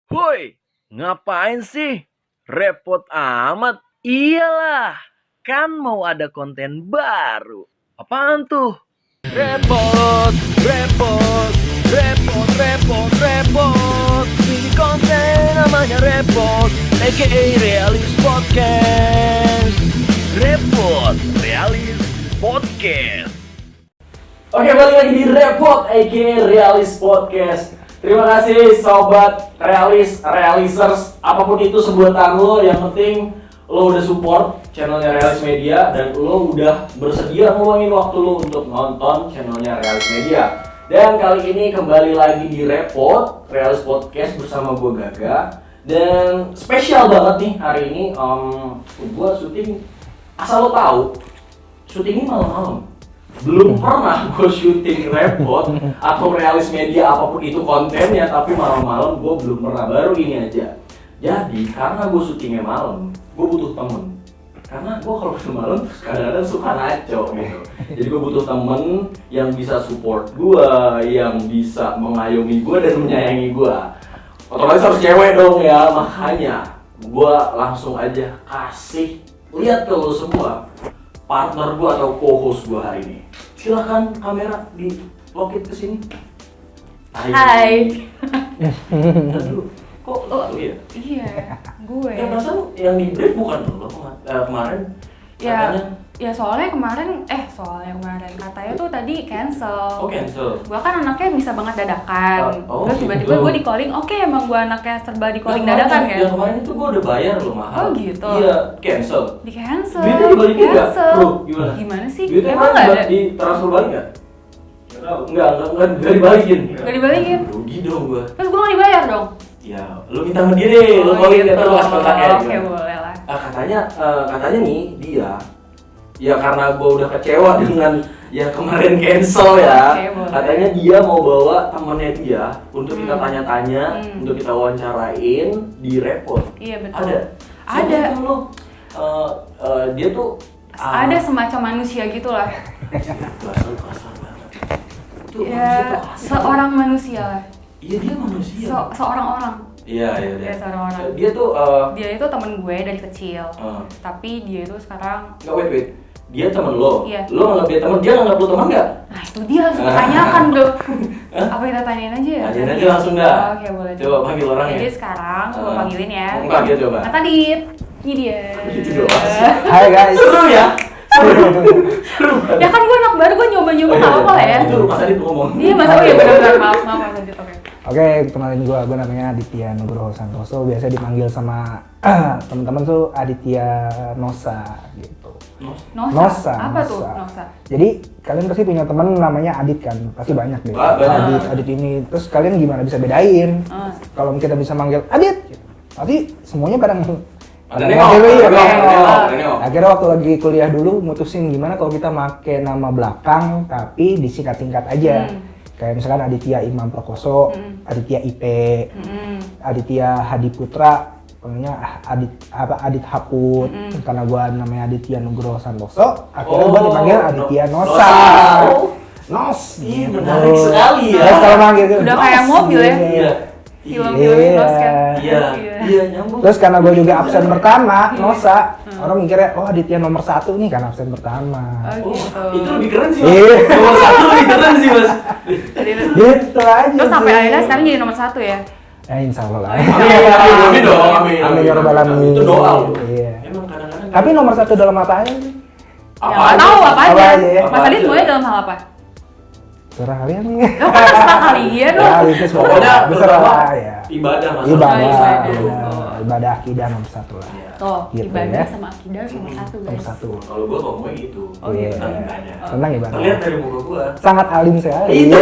Woi, ngapain sih? Repot amat. Iyalah, kan mau ada konten baru. Apaan tuh? Repot, repot, repot, repot, repot. Ini konten namanya repot, aka Realis Podcast. Repot, Realis Podcast. Oke, balik lagi di Repot aka Realis Podcast. Terima kasih sobat realisers, apapun itu sebutan lo, yang penting lo udah support channelnya Realis Media dan lo udah bersedia ngeluangin waktu lo untuk nonton channelnya Realis Media. Dan kali ini kembali lagi di Repot Realis Podcast bersama gue Gaga. Dan spesial banget nih hari ini, gue syuting, asal lo tahu, syutingnya malam-malam. Belum pernah gue syuting Repot atau Realis Media apapun itu kontennya, tapi malam-malam gue belum pernah, baru ini aja. Jadi karena gue syutingnya malam, gue butuh temen. Karena gue kalau malam kadang-kadang suka ngaco gitu. Jadi gue butuh temen yang bisa support gue, yang bisa mengayomi gue dan menyayangi gue. Otomatis harus cewek dong ya, makanya gue langsung aja kasih lihat ke lo semua partner gue atau co-host gue hari ini. Silakan kamera di loket ke sini. Hai. Aduh, kok lo ya? Iya, gue. Yang perasaan yang di brief bukan lo kemarin? Ya soalnya kemarin katanya tuh tadi cancel. Oh, cancel. Gue kan anaknya bisa banget dadakan. Oh, Terus tiba-tiba gitu. gue di calling. Oke, emang gue anaknya serba di calling Yang dadakan kemarin- kan? Yang kemarin itu gue udah bayar lo mahal. Oh, gitu. Iya, cancel. Di cancel. Duitnya dibalikin nggak? Cancel. Bro, gimana? Gimana sih? Duitnya Emang nggak ada? di transfer balik nggak? Enggak dibalikin. Nggak dibalikin. Rugi dong gue. Terus gue nggak dibayar dong. Ya, lu minta sama dia deh, lu calling dia terus kontaknya. Oke, boleh lah. Katanya nih dia, ya karena gue udah kecewa dengan yang kemarin cancel ya. Oke, boleh. Katanya dia mau bawa temennya dia untuk kita tanya-tanya, untuk kita wawancarain di Repot. Iya, betul. Ada. Ada. Siapa itu lo? Dia tuh Ada semacam manusia gitulah. kasar banget. Itu manusia Ya, tuh kasar. seorang manusia lah. Iya, dia manusia. Seorang orang. Iya. Dia seorang orang. Dia tuh Dia itu temen gue dari kecil. Ah. Tapi dia itu sekarang Enggak, wait. Dia temen lo. Iya. Lo nganggap dia temen, dia nganggap lo teman enggak? nah itu dia harus ditanyakan bro. Apa kita tanyain aja ya? Tanyain aja langsung dah. Oke, boleh. Coba panggil orangnya. Jadi sekarang gue panggilin ya. Panggil coba. Mas Adit. Ini dia. Itu doang sih. Hai guys. Seru ya? Seru banget. Ya kan gue anak baru, gue nyoba-nyoba nggak apa-apa lah ya. Itu Mas Adit ngomong. Iya Mas Adit, benar-benar maaf Mas Adit, oke. Oke, kenalin gue namanya Aditya Nugroho Santoso. Biasa dipanggil sama teman-teman tuh Aditya Nosa gitu. Nosa. Apa tuh Nosa? Jadi kalian pasti punya teman namanya Adit kan? Pasti banyak deh. Banyak. Adit ini. Terus kalian gimana bisa bedain? Kalau kita bisa manggil Adit, pasti semuanya pada nengok. Akhirnya waktu lagi kuliah dulu mutusin gimana kalau kita make nama belakang tapi disingkat-singkat aja. Kayak misalkan Aditya Imam Prakoso, Aditya IP, Aditya Hadi Putra, pokoknya Adit Haput. Karena gua namanya Aditya Nugroho Santoso, akhirnya gua dipanggil Aditya Nosa. Nos. Ih, menarik sekali ya. Terus kalau manggil gitu, Udah kayak Nos, mobil ya? Iya. Film-film Nos kan? Iya, nyambung. Terus karena gue juga absen pertama, Nosa, orang mikirnya, oh Aditya nomor 1 nih kan absen pertama. Oh gitu. Itu lebih keren sih, Mas. Iya. Nomor 1 lebih keren sih, Mas. Gitu aja. Terus sampai sih. akhirnya sekarang jadi nomor 1 ya? Insya Allah lah. Amin dong, amin. Amin ya rabbal alamin. Itu doa loh. Iya. Emang kadang-kadang. Tapi nomor 1 dalam apa aja sih? Ya nggak tahu apa aja. aja ya? Mas Adit mulai dalam hal apa? Surah kalian nih. Lo kan terserah kalian Ya, dong. itu Pokoknya besar lah ya. ibadah, Mas. Ibadah, ibadah. benar. Ibadah akidah nomor 1 lah. Tuh, Gitu ibadah ya. sama akidah nomor 1 Nomor guys. 1. Kalau gua ngomongnya gitu. Oh, gitu. Tentang ibadah. Tentang ibadah. Terlihat dari muka gua. Sangat alim sekali. Itu.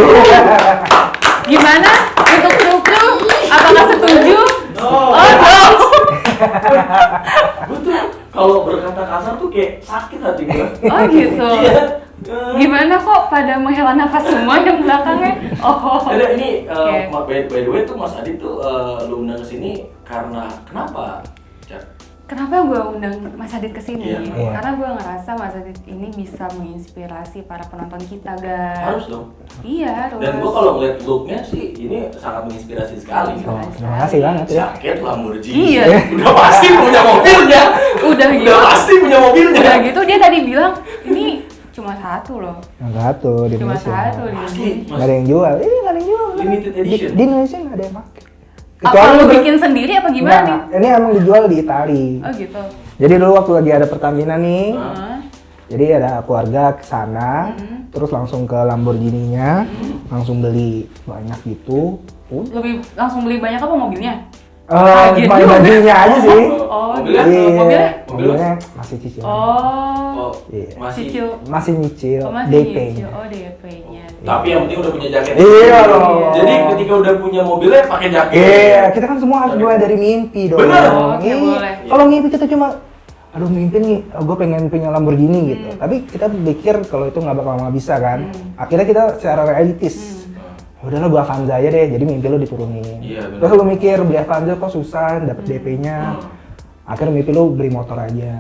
Gimana? Untuk kru apakah setuju? No. Oh, no. Gua tuh kalau berkata kasar tuh kayak sakit hati gua. Oh gitu. Iya. Gimana kok pada menghela nafas semua yang belakangnya? Oh. Ada ini Oke. by the way tuh Mas Adit tuh lu undang kesini karena kenapa? Cak? Kenapa gue undang Mas Adit kesini? Iya. Karena gue ngerasa Mas Adit ini bisa menginspirasi para penonton kita, guys. Harus dong. Iya, harus. Dan gua kalau ngeliat looknya sih ini sangat menginspirasi sekali. Oh, terima kasih banget ya. Jaket Lamborghini. Iya. Udah pasti punya mobilnya. Udah gitu. Udah pasti punya mobilnya. Udah gitu dia tadi bilang ini cuma satu loh. Yang satu di Cuma Indonesia. satu di Pasti. Nggak ada yang jual. Ini nggak ada yang jual. Limited edition. Di Indonesia nggak ada yang pakai. Apa lu ber- bikin sendiri apa gimana nih? Nggak, ini emang dijual di Itali. Oh gitu. Jadi dulu waktu lagi ada Pertamina nih, Heeh. jadi ada keluarga ke sana, terus langsung ke Lamborghini-nya, langsung beli banyak gitu. Lebih langsung beli banyak apa mobilnya? Cuma bajunya aja sih. Oh, Mobilnya? gitu. Iya, Mobilnya? mobilnya masih cicil. Oh. Iya. Masih. Cicil. Masih nyicil, Oh, masih DP. nyicil. Oh, DP-nya. Tapi yang penting udah punya jaket. Iya dong. Jadi ketika udah punya mobilnya pakai jaket. Iya, kita kan semua harus mulai dari mimpi dong. Bener. Oke, Iya. boleh. Kalau mimpi kita cuma, aduh mimpi nih, gue pengen punya Lamborghini gitu. Tapi kita pikir kalau itu nggak bakal bisa kan. Akhirnya kita secara realistis. Udahlah gua Avanza aja deh, jadi mimpi lu diturunin. Iya, bener. Terus lu mikir beli Avanza kok susah, dapet DP-nya. Akhirnya mimpi lu beli motor aja.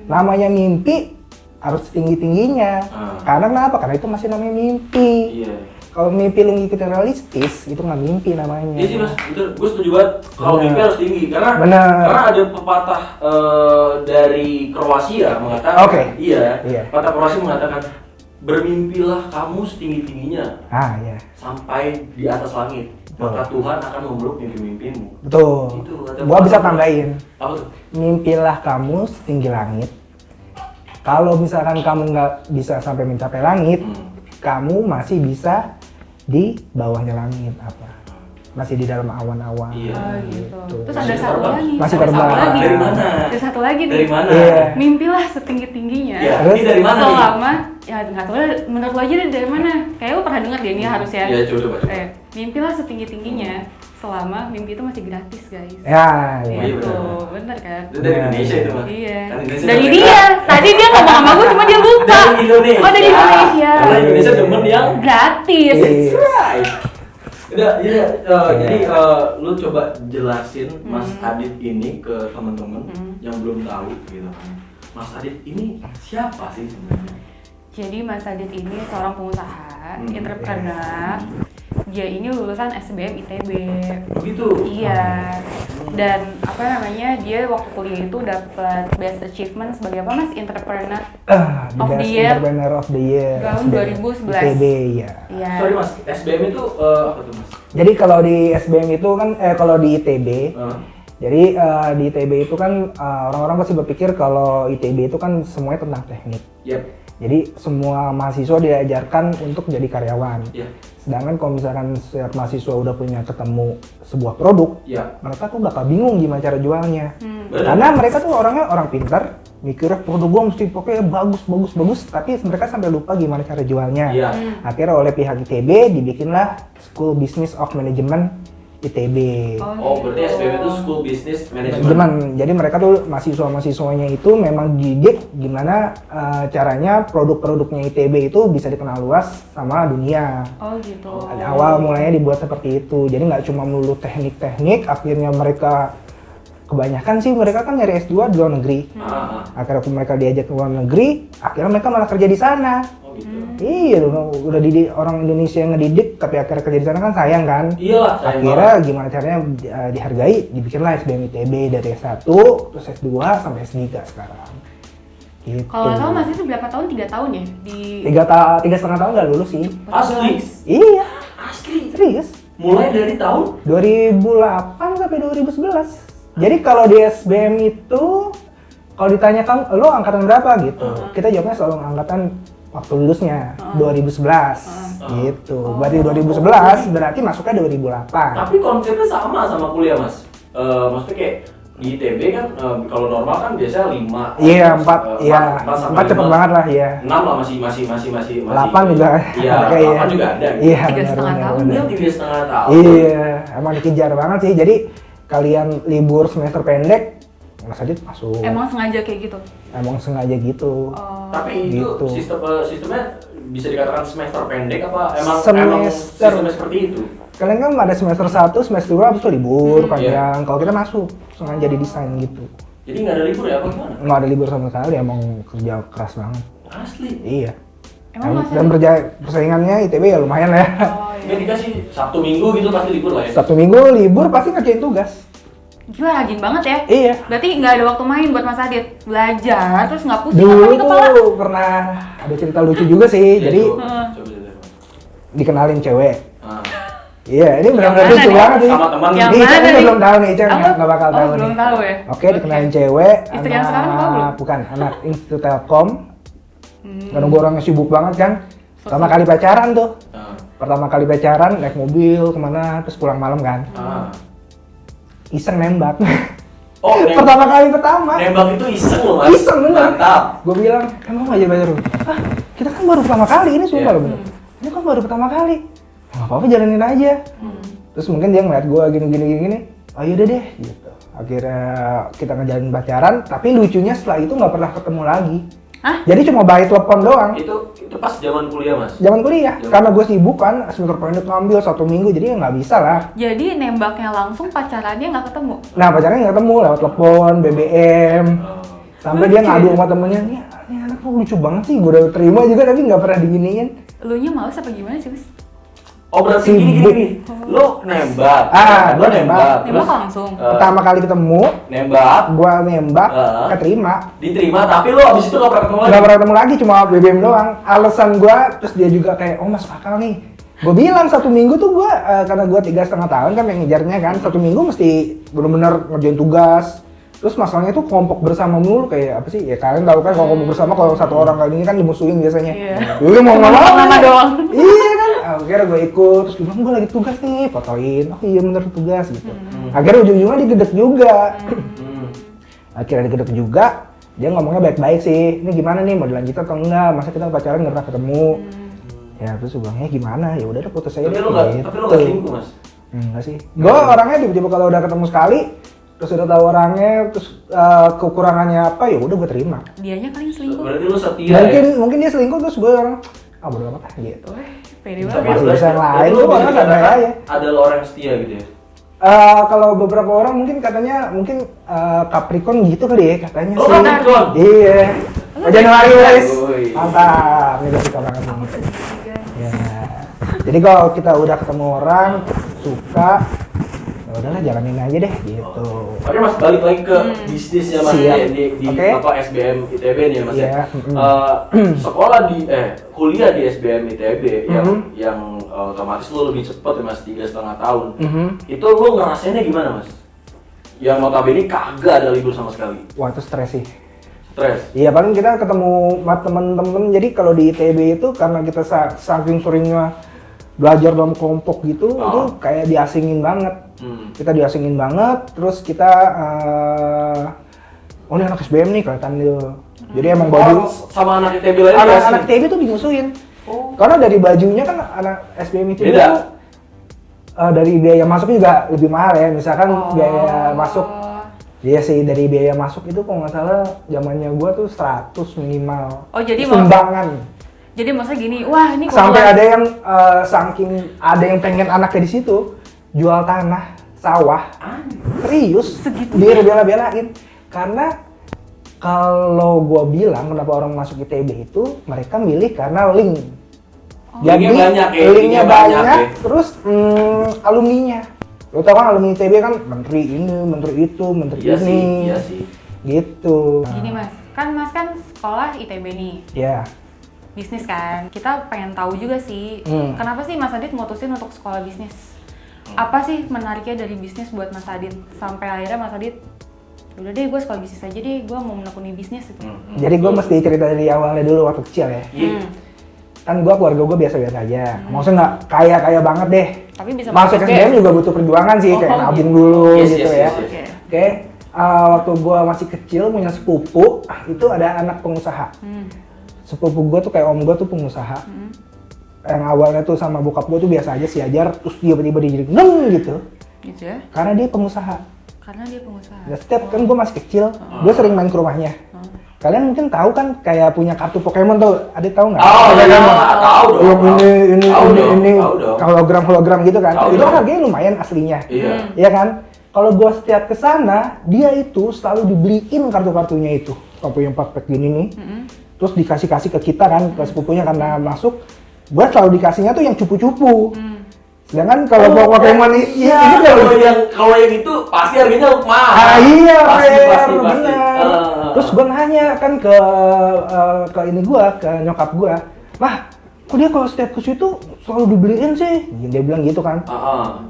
Namanya mimpi harus tinggi-tingginya. Karena kenapa? Karena itu masih namanya mimpi. Iya. Kalau mimpi lu ngikutin realistis, itu nggak mimpi namanya. Iya sih mas, betul. Gue setuju banget. Kalau Bener. mimpi harus tinggi karena Bener. karena ada pepatah dari Kroasia mengatakan. Oke. Iya. Iya. Pepatah Kroasia mengatakan bermimpilah kamu setinggi tingginya Ah ya, sampai di atas langit. Maka Tuhan akan memeluk mimpi-mimpimu. betul. Itu, ada Gua bisa apa? tambahin. Apa tuh? Mimpilah kamu setinggi langit. Kalau misalkan kamu nggak bisa sampai mencapai langit, kamu masih bisa di bawahnya langit apa? Masih di dalam awan-awan. Iya. Oh gitu. Terus Masih ada satu terbang. lagi. Masih Ada terbang. satu lagi. Dari mana? Ada satu lagi nih. Dari mana? Iya. Mimpilah setinggi-tingginya. Iya. Terus? Ini dari mana nih? Selama ya nggak tahu deh, menurut lo aja deh dari mana? Kayak lo pernah dengar deh ini harus ya. Iya, coba. Mimpilah setinggi-tingginya selama mimpi itu masih gratis, guys. Ya, Iya, ya. Gitu, benar. bener kan? Itu dari Indonesia itu mah. Iya. Kan Indonesia Dari udah dia. Tadi dia ngomong sama gue cuma dia lupa. Dari Indonesia. Oh, dari Indonesia. Karena Indonesia demen yang Gratis. Iya. right. Jadi lu coba jelasin Mas Adit ini ke teman-teman yang belum tahu gitu. Mas Adit ini siapa sih sebenarnya? Jadi Mas Adit ini seorang pengusaha, entrepreneur. Dia ini lulusan SBM ITB. Begitu. Iya. Dan apa namanya? Dia waktu kuliah itu dapat best achievement sebagai apa Mas? Entrepreneur The of the best year. entrepreneur of the year. Tahun 2011. ITB ya. Iya. Sorry Mas, SBM itu apa tuh Mas? Jadi kalau di SBM itu kan, kalau di ITB, jadi di ITB itu kan orang-orang pasti berpikir kalau ITB itu kan semuanya tentang teknik. Yep. Jadi semua mahasiswa diajarkan untuk jadi karyawan. Iya. Sedangkan kalau misalkan setiap mahasiswa udah punya ketemu sebuah produk, Iya. mereka tuh bakal bingung gimana cara jualnya. Benar. Karena mereka tuh orangnya orang pintar, mikirnya produk gua mesti pokoknya bagus, tapi mereka sampai lupa gimana cara jualnya. Iya. Akhirnya oleh pihak ITB dibikinlah School Business of Management ITB. Oh, berarti SBM itu School Business Management. Manajemen. Jadi mereka tuh mahasiswa-mahasiswanya itu memang didik gimana caranya produk-produknya ITB itu bisa dikenal luas sama dunia. Oh gitu. Awal mulanya dibuat seperti itu. Jadi nggak cuma melulu teknik-teknik, akhirnya mereka kebanyakan sih mereka kan nyari S2 di luar negeri. Akhirnya mereka diajak ke luar negeri, akhirnya mereka malah kerja di sana. Oh gitu. Iya, udah didik orang Indonesia yang ngedidik, tapi akhirnya kerja di sana kan sayang kan. Iyalah, sayang Akhirnya gimana caranya dihargai, dibikinlah SBM ITB dari S1, terus S2 sampai S3 sekarang. Gitu. Kalau nggak salah Mas itu berapa tahun? 3 tahun ya di 3,5 tahun nggak lulus sih. Asli. Iya, Asli. serius. Mulai dari tahun 2008 sampai 2011. Jadi kalau di SBM itu, kalau ditanyakan lo angkatan berapa gitu, kita jawabnya selalu angkatan waktu lulusnya 2011 gitu. Berarti 2011 berarti masuknya 2008. Tapi konsepnya sama kuliah Mas. Maksudnya kayak di ITB kan kalau normal kan biasanya 5. Iya, 4 cepet banget lah ya. 6 lah masih 8 juga. Iya, Kayak 8 juga ada. Iya, 3,5 tahun benar. belum. 3,5 tahun. Iya, emang dikejar banget sih. Jadi kalian libur semester pendek, Mas Adit masuk. Emang sengaja kayak gitu. Emang sengaja gitu. Oh. Tapi itu Gitu. sistemnya bisa dikatakan semester pendek apa emang Semester. sistemnya seperti itu? Kalian kan ada semester 1, semester 2 habis itu libur Iya. panjang. Kalau kita masuk sengaja jadi desain gitu. Jadi nggak ada libur ya apa gimana? Nggak ada libur sama sekali, emang kerja keras banget. Asli. Iya. Emang Dan persaingannya ITB ya lumayan lah ya. Oh, Nggak dikasih Sabtu Minggu gitu pasti libur lah ya. Sabtu Minggu libur pasti ngerjain tugas. Gila rajin banget ya. Iya. Berarti nggak ada waktu main buat Mas Adit. Belajar terus nggak pusing apa Dulu di kepala. tuh pernah ada cerita lucu juga sih. Iya, Jadi coba cerita. dikenalin cewek. Ah. Iya, ini benar-benar Yang lucu mana banget nih? nih. Sama teman. Yang Ih, mana Ica nih? belum tahu nih, Ica Apa? nggak bakal tahu nih. Belum tahu ya. Oke, dikenalin cewek. Istri yang sekarang tahu belum? Bukan, anak Institut Telkom. Karena gue orangnya sibuk banget kan. Pertama kali pacaran tuh. Ah. Pertama kali pacaran naik mobil kemana, terus pulang malam kan. Ah. Iseng nembak. Oh, Pertama kali pertama. nembak itu iseng loh mas. Iseng bener. Mantap. Gue bilang, emang aja pacar lu? Ah, kita kan baru pertama kali ini sumpah Iya. loh bener. Ini kan baru pertama kali. Nggak apa-apa jalanin aja. Terus mungkin dia ngeliat gue gini. Oh yaudah deh gitu. Akhirnya kita ngejalanin pacaran, tapi lucunya setelah itu nggak pernah ketemu lagi. Hah? Jadi cuma by telepon doang. Itu pas zaman kuliah mas. Zaman kuliah, karena gue sibuk kan, semester pendek ngambil 1 minggu, jadi ya nggak bisa lah. Jadi nembaknya langsung pacarannya nggak ketemu. Nah pacarnya nggak ketemu lewat telepon, BBM, sampai dia Lucu ngadu ya? sama temennya, ini anak lu lucu banget sih, gue udah terima juga tapi nggak pernah diginiin. Elunya males apa gimana sih, Mas? Oh berarti Sibuk. gini. Lo nembak. Ah, Lo gua nembak. Nembak Terus langsung. Pertama kali ketemu, nembak. gue nembak, Ah. keterima. Diterima tapi lo abis itu gak pernah ketemu lagi. Nggak pernah ketemu lagi, cuma BBM doang. Alasan gue, terus dia juga kayak, oh masuk akal nih. Gue bilang 1 minggu tuh gue, karena gue 3,5 tahun kan yang ngejarnya kan, 1 minggu mesti bener-bener ngerjain tugas. Terus masalahnya tuh kelompok bersama mulu, kayak apa sih? Ya kalian tahu kan kalau kelompok bersama kalau satu orang kayak gini kan dimusuhin biasanya. Iya. Iya mau Cuma ngomong nama doang. Iya kan. Akhirnya gue ikut, terus dia bilang gue lagi tugas nih, fotoin. Oh iya bener tugas gitu. Akhirnya ujung-ujungnya digedek juga. Akhirnya digedek juga. Dia ngomongnya baik-baik sih. Ini gimana nih mau dilanjut atau enggak? Masa kita pacaran nggak pernah ketemu? Ya terus gue bilangnya gimana? Ya udah putus aja Tapi deh. lo gak gitu. selingkuh mas. Enggak sih. Gue orangnya tiba-tiba kalau udah ketemu sekali, terus udah tahu orangnya, terus kekurangannya apa, ya udah gue terima. Dianya kali yang selingkuh. Berarti lo setia Mungkin dia selingkuh terus gue orang, bodo amat lah gitu. Wah, pede ya. banget. Masih bisa yang lain, Berarti lo tuh bisa orang santai dikatakan aja. adalah orang yang setia gitu ya. Kalau beberapa orang mungkin katanya Capricorn gitu kali ya katanya Oh, sih. Capricorn. Iya. Januari guys. Woi. Mantap. Ini suka banget nih. Ya. Jadi kalau kita udah ketemu orang suka, ya udahlah jalanin aja deh gitu. Oke mas, balik lagi ke bisnisnya mas Siap. di Oke. apa SBM ITB nih ya mas Iya. ya. Sekolah kuliah di SBM ITB yang otomatis lo lebih cepat ya mas 3,5 tahun. Itu lo ngerasainnya gimana mas? Yang notabene kagak ada libur sama sekali. Wah itu stres sih. Stres. Iya paling kita ketemu sama temen-temen, jadi kalau di ITB itu karena kita saking seringnya belajar dalam kelompok gitu, itu kayak diasingin banget. Kita diasingin banget, terus kita oh ini anak SBM nih kelihatan dia. Jadi emang baju Sama anak ITB lain anak ITB tuh dimusuhin. Karena dari bajunya kan anak SBM ITB Beda. tuh dari biaya masuk juga lebih mahal ya. Misalkan biaya masuk, iya sih dari biaya masuk itu kalau nggak salah zamannya gua tuh 100 minimal. Oh, jadi sumbangan. Jadi maksudnya gini, wah ini Sampai kebetulan- ada yang saking ada yang pengen anaknya di situ jual tanah sawah. Serius, dia bela-belain. Karena kalau gua bilang kenapa orang masuk ITB itu mereka milih karena link. Jadi Linknya banyak ya, linknya linknya banyak banyak, ya. terus alumninya. Lo tau kan alumni ITB kan menteri ini, menteri itu, menteri Iya ini. sih, iya sih. Gitu. Gini mas kan sekolah ITB nih, Ya. bisnis kan. Kita pengen tahu juga sih, kenapa sih Mas Adit mutusin untuk sekolah bisnis? Apa sih menariknya dari bisnis buat Mas Adit? Sampai akhirnya Mas Adit, udah deh gue sekolah bisnis aja deh, gue mau menekuni bisnis gitu. Jadi gue mesti cerita dari awalnya dulu waktu kecil ya. Iya. Kan gue keluarga gue biasa-biasa aja. Maksudnya nggak kaya-kaya banget deh. Tapi bisa Masuk masuk SBM juga butuh perjuangan sih, kayak nabung dulu Yes, gitu yes, ya. yes, yes. Oke. Oke, waktu gue masih kecil punya sepupu, itu ada anak pengusaha. Sepupu gue tuh kayak om gue tuh pengusaha. Yang awalnya tuh sama bokap gue tuh biasa aja ajar, terus dia tiba-tiba jadi neng gitu. Gitu ya? Karena dia pengusaha. Karena dia pengusaha. Dan setiap kan gue masih kecil, gue sering main ke rumahnya. Kalian mungkin tahu kan kayak punya kartu Pokemon tuh, ada tahu nggak? Oh, Ada iya, kan? tahu dong. Yang ini Tahu dong, tahu dong. hologram gitu kan. Tahu Itu dong. kan harganya lumayan aslinya. Iya. Iya kan? kalau gue setiap kesana, dia itu selalu dibeliin kartu-kartunya itu. Kartu yang paket gini nih. Terus dikasih-kasih ke kita kan, ke sepupunya karena masuk. Gue selalu dikasihnya tuh yang cupu-cupu. Sedangkan kalau Pokemon ini kalau yang itu pasti harganya mahal. Iya, pasti. bener. Terus gue nanya kan ke ini gue, ke nyokap gue, "Mah, kok dia kalau setiap ke situ selalu dibeliin sih?" Dia bilang gitu kan.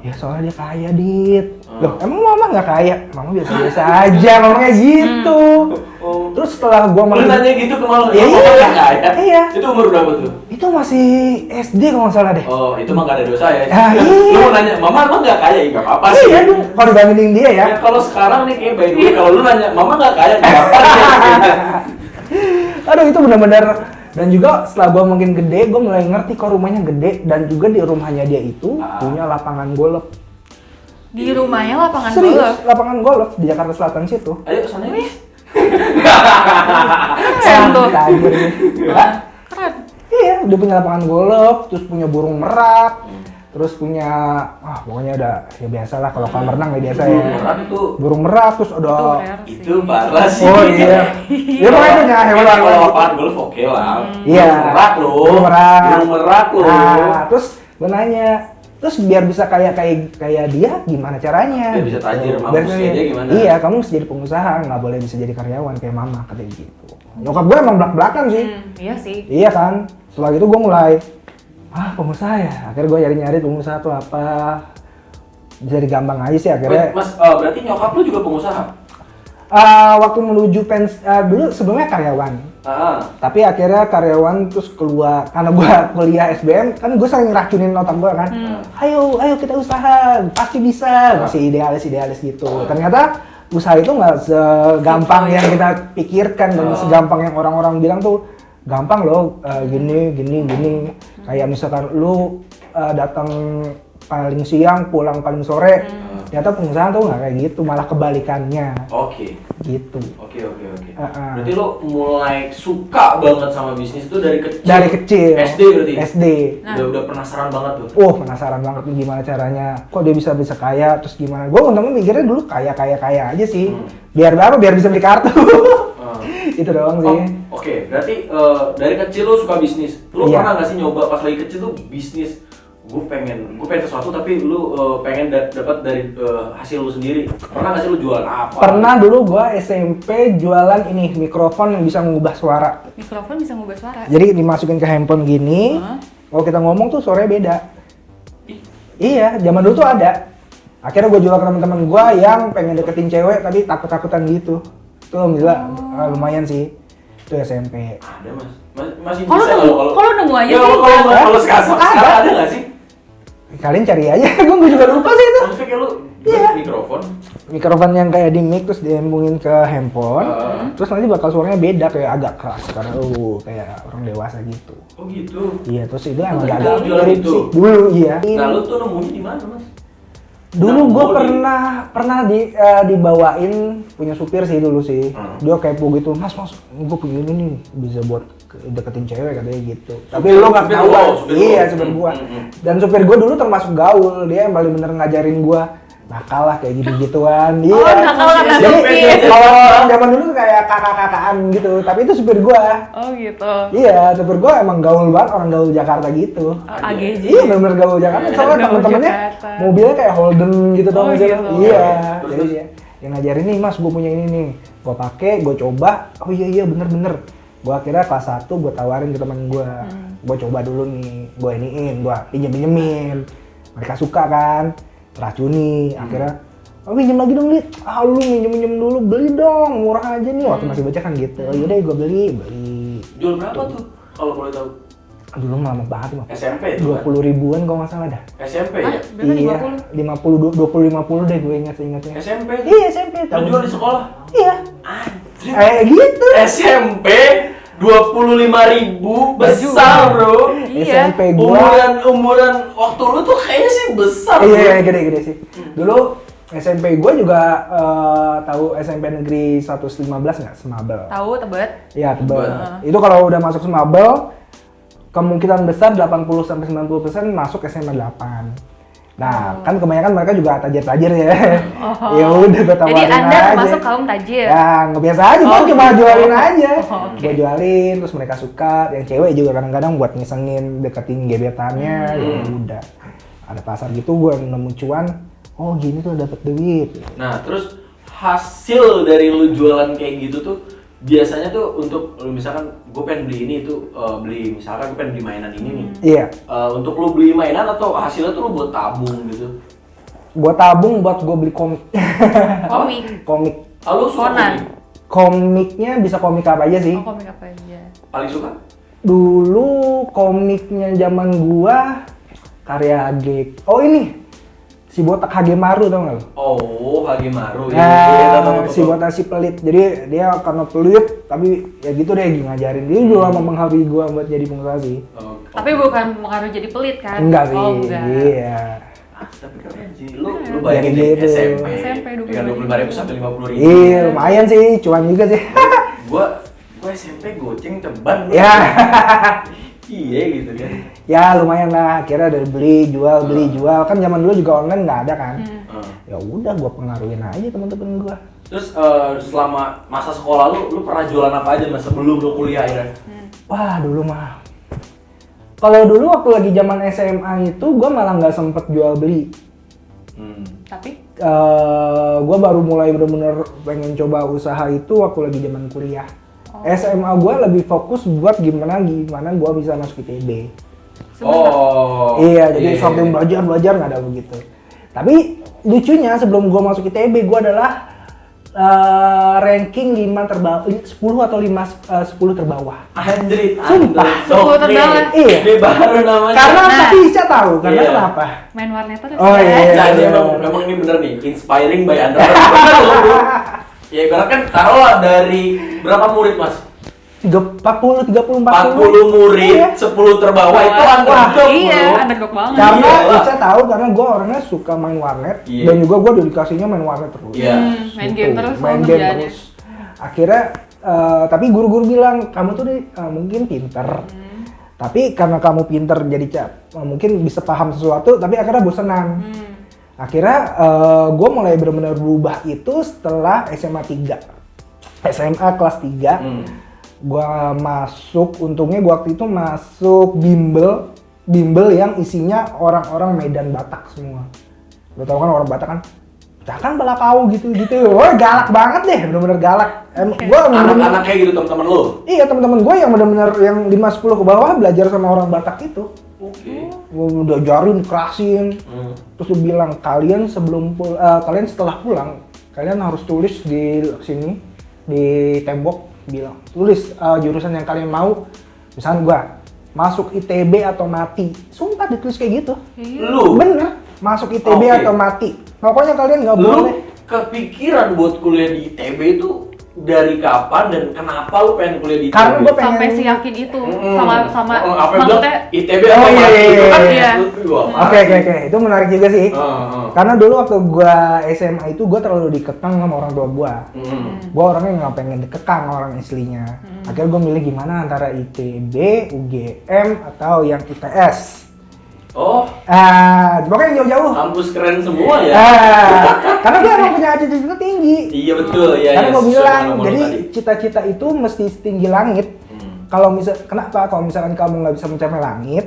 Ya soalnya dia kaya, Dit. Loh, emang mama nggak kaya? Mama biasa-biasa aja, ngomongnya gitu. Terus setelah gua Lu nanya gitu ke mama, Iya, mama nggak kaya? Iya. Itu umur berapa tuh? Itu masih SD kalau nggak salah deh. Oh, itu mah nggak ada dosa ya. Iya. Lu mau nanya, mama emang nggak kaya? Ya nggak apa-apa sih. Iya dong, kalau dibandingin dia ya. Ya, kalau sekarang nih kayak by the way, kalau lu nanya, mama nggak kaya? Nggak apa-apa sih. Aduh, itu benar-benar. Dan juga setelah gua makin gede, gua mulai ngerti kok rumahnya gede. Dan juga di rumahnya dia itu punya lapangan golf. Di rumahnya lapangan Serius, golf. lapangan golf di Jakarta Selatan situ. Ayo kesana ya. Keren tuh. Tajir nih. Keren. Iya, dia punya lapangan golf, terus punya burung merak, terus punya, pokoknya ada ya biasa lah kalau kolam renang ya biasa ya. Merak itu. Burung merak, terus ada. Itu parah sih. Oh iya. Dia makanya punya hewan Kalau lapangan. lapangan golf oke lah. Iya. Merak loh. Burung merak. Burung merak loh. Nah, terus gue nanya, terus biar bisa kayak dia gimana caranya? Biar bisa tajir, Gitu. mampus kayak dia gimana? Iya, kamu mesti jadi pengusaha, nggak boleh bisa jadi karyawan kayak mama katanya gitu. Nyokap gue emang belak-belakan sih. Iya sih. Iya kan. Setelah itu gue mulai, pengusaha ya. Akhirnya gue nyari-nyari pengusaha tuh apa. Jadi gampang aja sih akhirnya. Mas, berarti nyokap lu juga pengusaha? Waktu menuju dulu sebelumnya karyawan. Tapi akhirnya karyawan terus keluar karena gue kuliah SBM kan gue sering racunin otak gue kan. Ayo kita usaha, pasti bisa. Masih idealis gitu. Ternyata usaha itu nggak segampang yang kita pikirkan dan segampang yang orang-orang bilang tuh gampang loh. Gini. Kayak misalkan lu datang paling siang, pulang paling sore. Ternyata pengusaha tuh nggak kayak gitu, malah kebalikannya. Oke. Gitu. Oke. Berarti lo mulai suka banget sama bisnis tuh dari kecil? Dari kecil. SD berarti? SD. Udah penasaran banget tuh? Penasaran banget nih gimana caranya. Kok dia bisa kaya, terus gimana. Gue untungnya mikirnya dulu kaya aja sih. Biar bisa beli kartu. Itu doang sih. Oke. Berarti dari kecil lo suka bisnis. Lo pernah nggak sih nyoba pas lagi kecil tuh bisnis? Gue pengen sesuatu tapi lu pengen dapat dari hasil lu sendiri. Pernah nggak sih lu jualan apa? Pernah dulu gue SMP jualan ini mikrofon yang bisa mengubah suara. Mikrofon bisa ngubah suara. Jadi dimasukin ke handphone gini. Kalau kita ngomong tuh suaranya beda. Iya, zaman dulu tuh ada. Akhirnya gue jual ke teman-teman gue yang pengen deketin cewek tapi takut-takutan gitu. Itu alhamdulillah lumayan sih. Itu SMP. Ada mas. Masih Kalau bisa kalau nemu aja sih. Kalau sekarang ada nggak sih? Kalian cari aja, gue juga lupa sih itu. Maksudnya kayak lu mikrofon? Mikrofon yang kayak di mic terus disambungin ke handphone, terus nanti bakal suaranya beda kayak agak keras karena kayak orang dewasa gitu. Oh gitu. Iya, terus itu emang Terus agak lu jualan mirip itu? sih. Dulu iya. Nah lu tuh nemunya di mana mas? Dulu gue pernah dibawain punya supir sih dulu sih. Dia kepo gitu, mas gue punya ini nih bisa buat deketin cewek katanya gitu. Tapi lo nggak tahu. Iya, supir gue. Dan supir gue dulu termasuk gaul, dia yang paling bener ngajarin gue nakal lah kayak gitu-gituan. Iya. Nakal karena Jadi supir. kalau orang zaman dulu tuh kayak kakak-kakaan gitu, tapi itu supir gue. Oh gitu. Iya, supir gue emang gaul banget, orang gaul Jakarta gitu. AGJ. Iya, bener-bener gaul Jakarta. Soalnya Gaul temen-temennya Jakarta. mobilnya kayak Holden gitu dong. gitu. Iya. Jadi dia yang ngajarin nih, mas gue punya ini nih. Gue pakai, gue coba. Oh iya bener. Gue akhirnya kelas 1 gue tawarin ke temen gue. Gue coba dulu nih, gue iniin, gue pinjemin. Mereka suka kan, racuni. Akhirnya, pinjem lagi dong, Lid. Lu minjem dulu, beli dong, murah aja nih. Waktu masih baca kan gitu. Yaudah gue beli. Jual berapa tuh kalau boleh tahu? Dulu lama banget mah. SMP itu 20 ribuan kalau nggak salah dah. SMP ya? Berapa 50? 20 deh gue ingatnya. SMP? Iya SMP. Lu jual di sekolah? Iya. Gitu. SMP 25.000 besar bro. Iya. SMP gua. Umuran waktu lu tuh kayaknya sih besar. Iya gede sih. Dulu SMP gua juga tahu SMP Negeri 115 nggak? Semabel. Tahu Tebet. Iya Tebet. Itu kalau udah masuk Semabel kemungkinan besar 80-90% masuk SMA 8. Nah, kan kebanyakan mereka juga tajir-tajir ya. Ya udah gue tawarin Jadi Anda aja. termasuk kaum tajir? Ya, nggak biasa aja, gue cuma jualin aja. Oke. Gue jualin, terus mereka suka. Yang cewek juga kadang-kadang buat ngisengin, deketin gebetannya. Ya udah. Ada pasar gitu, gue nemu cuan. Oh gini tuh dapet duit. Nah, terus hasil dari lu jualan kayak gitu tuh biasanya tuh untuk lu misalkan gue pengen beli ini tuh misalkan gue pengen beli mainan ini nih. Iya. Untuk lu beli mainan atau hasilnya tuh lu buat tabung gitu? Gue tabung buat gue beli komik. Komik. Komik. Lu suka Conan. komik? Komiknya bisa komik apa aja sih? Oh, komik apa aja? Paling suka? Dulu komiknya zaman gua karya HG. Oh ini si botak HG Maru tau gak lo? Oh, Hage Maru. Nah, si botak si pelit. Jadi dia karena pelit tapi ya gitu deh ngajarin dia juga mempengaruhi gua buat jadi pengusaha sih. Tapi bukan mengaruh jadi pelit kan? Enggak sih. Oh, enggak. Iya. Tapi keren sih. Lu bayangin Jadi deh gitu. SMP dengan 25.000 sampai 50.000. Iya, lumayan sih, cuan juga sih. Gua SMP goceng ceban. Ya. Iya gitu kan. Ya lumayan lah, akhirnya dari beli jual. Kan zaman dulu juga online nggak ada kan. Ya udah gua pengaruhin aja teman-teman gua. Terus selama masa sekolah lu pernah jualan apa aja mas sebelum lu kuliah akhirnya? Wah dulu mah. Kalau dulu waktu lagi zaman SMA itu gua malah nggak sempet jual beli. Tapi? Gua baru mulai bener-bener pengen coba usaha itu waktu lagi zaman kuliah. SMA gua lebih fokus buat gimana gua bisa masuk ITB. Oh. Iya, jadi sambil belajar nggak ada begitu. Tapi lucunya sebelum gua masuk ITB, gua adalah ranking 5 terbawah, 10 atau 10 terbawah. Anjrit, Sumpah. 10 terbawah. Iya. Ini baru namanya. Karena Nah. pasti Ica tahu, karena Iya. kenapa? Main warnet terus Oh, ya? iya. Jadi memang ini bener nih, inspiring by Andra. Ya ibarat kan taruhlah dari berapa murid mas? 40, 40 Iya. murid, 10 terbawah itu underdog Iya, bro. underdog banget. Karena Iya. Ica tahu karena gue orangnya suka main warnet Iya. dan juga gue dedikasinya main warnet terus. Iya. Main Gitu, game terus main selalu game kerjaannya. terus. Akhirnya tapi guru-guru bilang kamu tuh mungkin pinter. Tapi karena kamu pinter jadi mungkin bisa paham sesuatu tapi akhirnya bosenan. Akhirnya gue mulai benar-benar berubah itu setelah SMA 3. SMA kelas 3. Gua masuk, untungnya gua waktu itu masuk bimbel yang isinya orang-orang Medan Batak semua. Lo tau kan orang Batak kan, jangan bala kau gitu. Wah galak banget deh, bener-bener galak. Gua Anak-anak kayak gitu teman-teman lu. Iya teman-teman gue yang bener-bener yang 5-10 ke bawah belajar sama orang Batak itu. Oke. Gua udah ajarin, kerasin. Terus dia bilang kalian kalian setelah pulang, kalian harus tulis di sini di tembok. Bilang tulis jurusan yang kalian mau, misalnya gua masuk ITB atau mati, sumpah ditulis kayak gitu. Lu Bener, masuk ITB Oke. atau mati, pokoknya kalian nggak lu boleh. kepikiran buat kuliah di ITB itu dari kapan dan kenapa lu pengen kuliah di ITB? Karena gua pengen Sampai seyakin itu sama apa yang bilang maksudnya ITB Oh, apa iya, mati iya, itu kan iya. Oke, itu menarik juga sih. Heeh. Karena dulu waktu gua SMA itu gua terlalu dikekang sama orang tua gua. Gua orangnya nggak pengen dikekang orang aslinya. Akhirnya gua milih gimana antara ITB, UGM atau yang ITS. Oh, Pokoknya jauh-jauh. kampus keren semua ya. Karena gue emang punya cita-cita tinggi. Iya betul ya. Karena gue sesuai bilang, dengan jadi nomor tadi. cita-cita itu mesti setinggi langit. Kalau kenapa? Kalau misalkan kamu nggak bisa mencapai langit,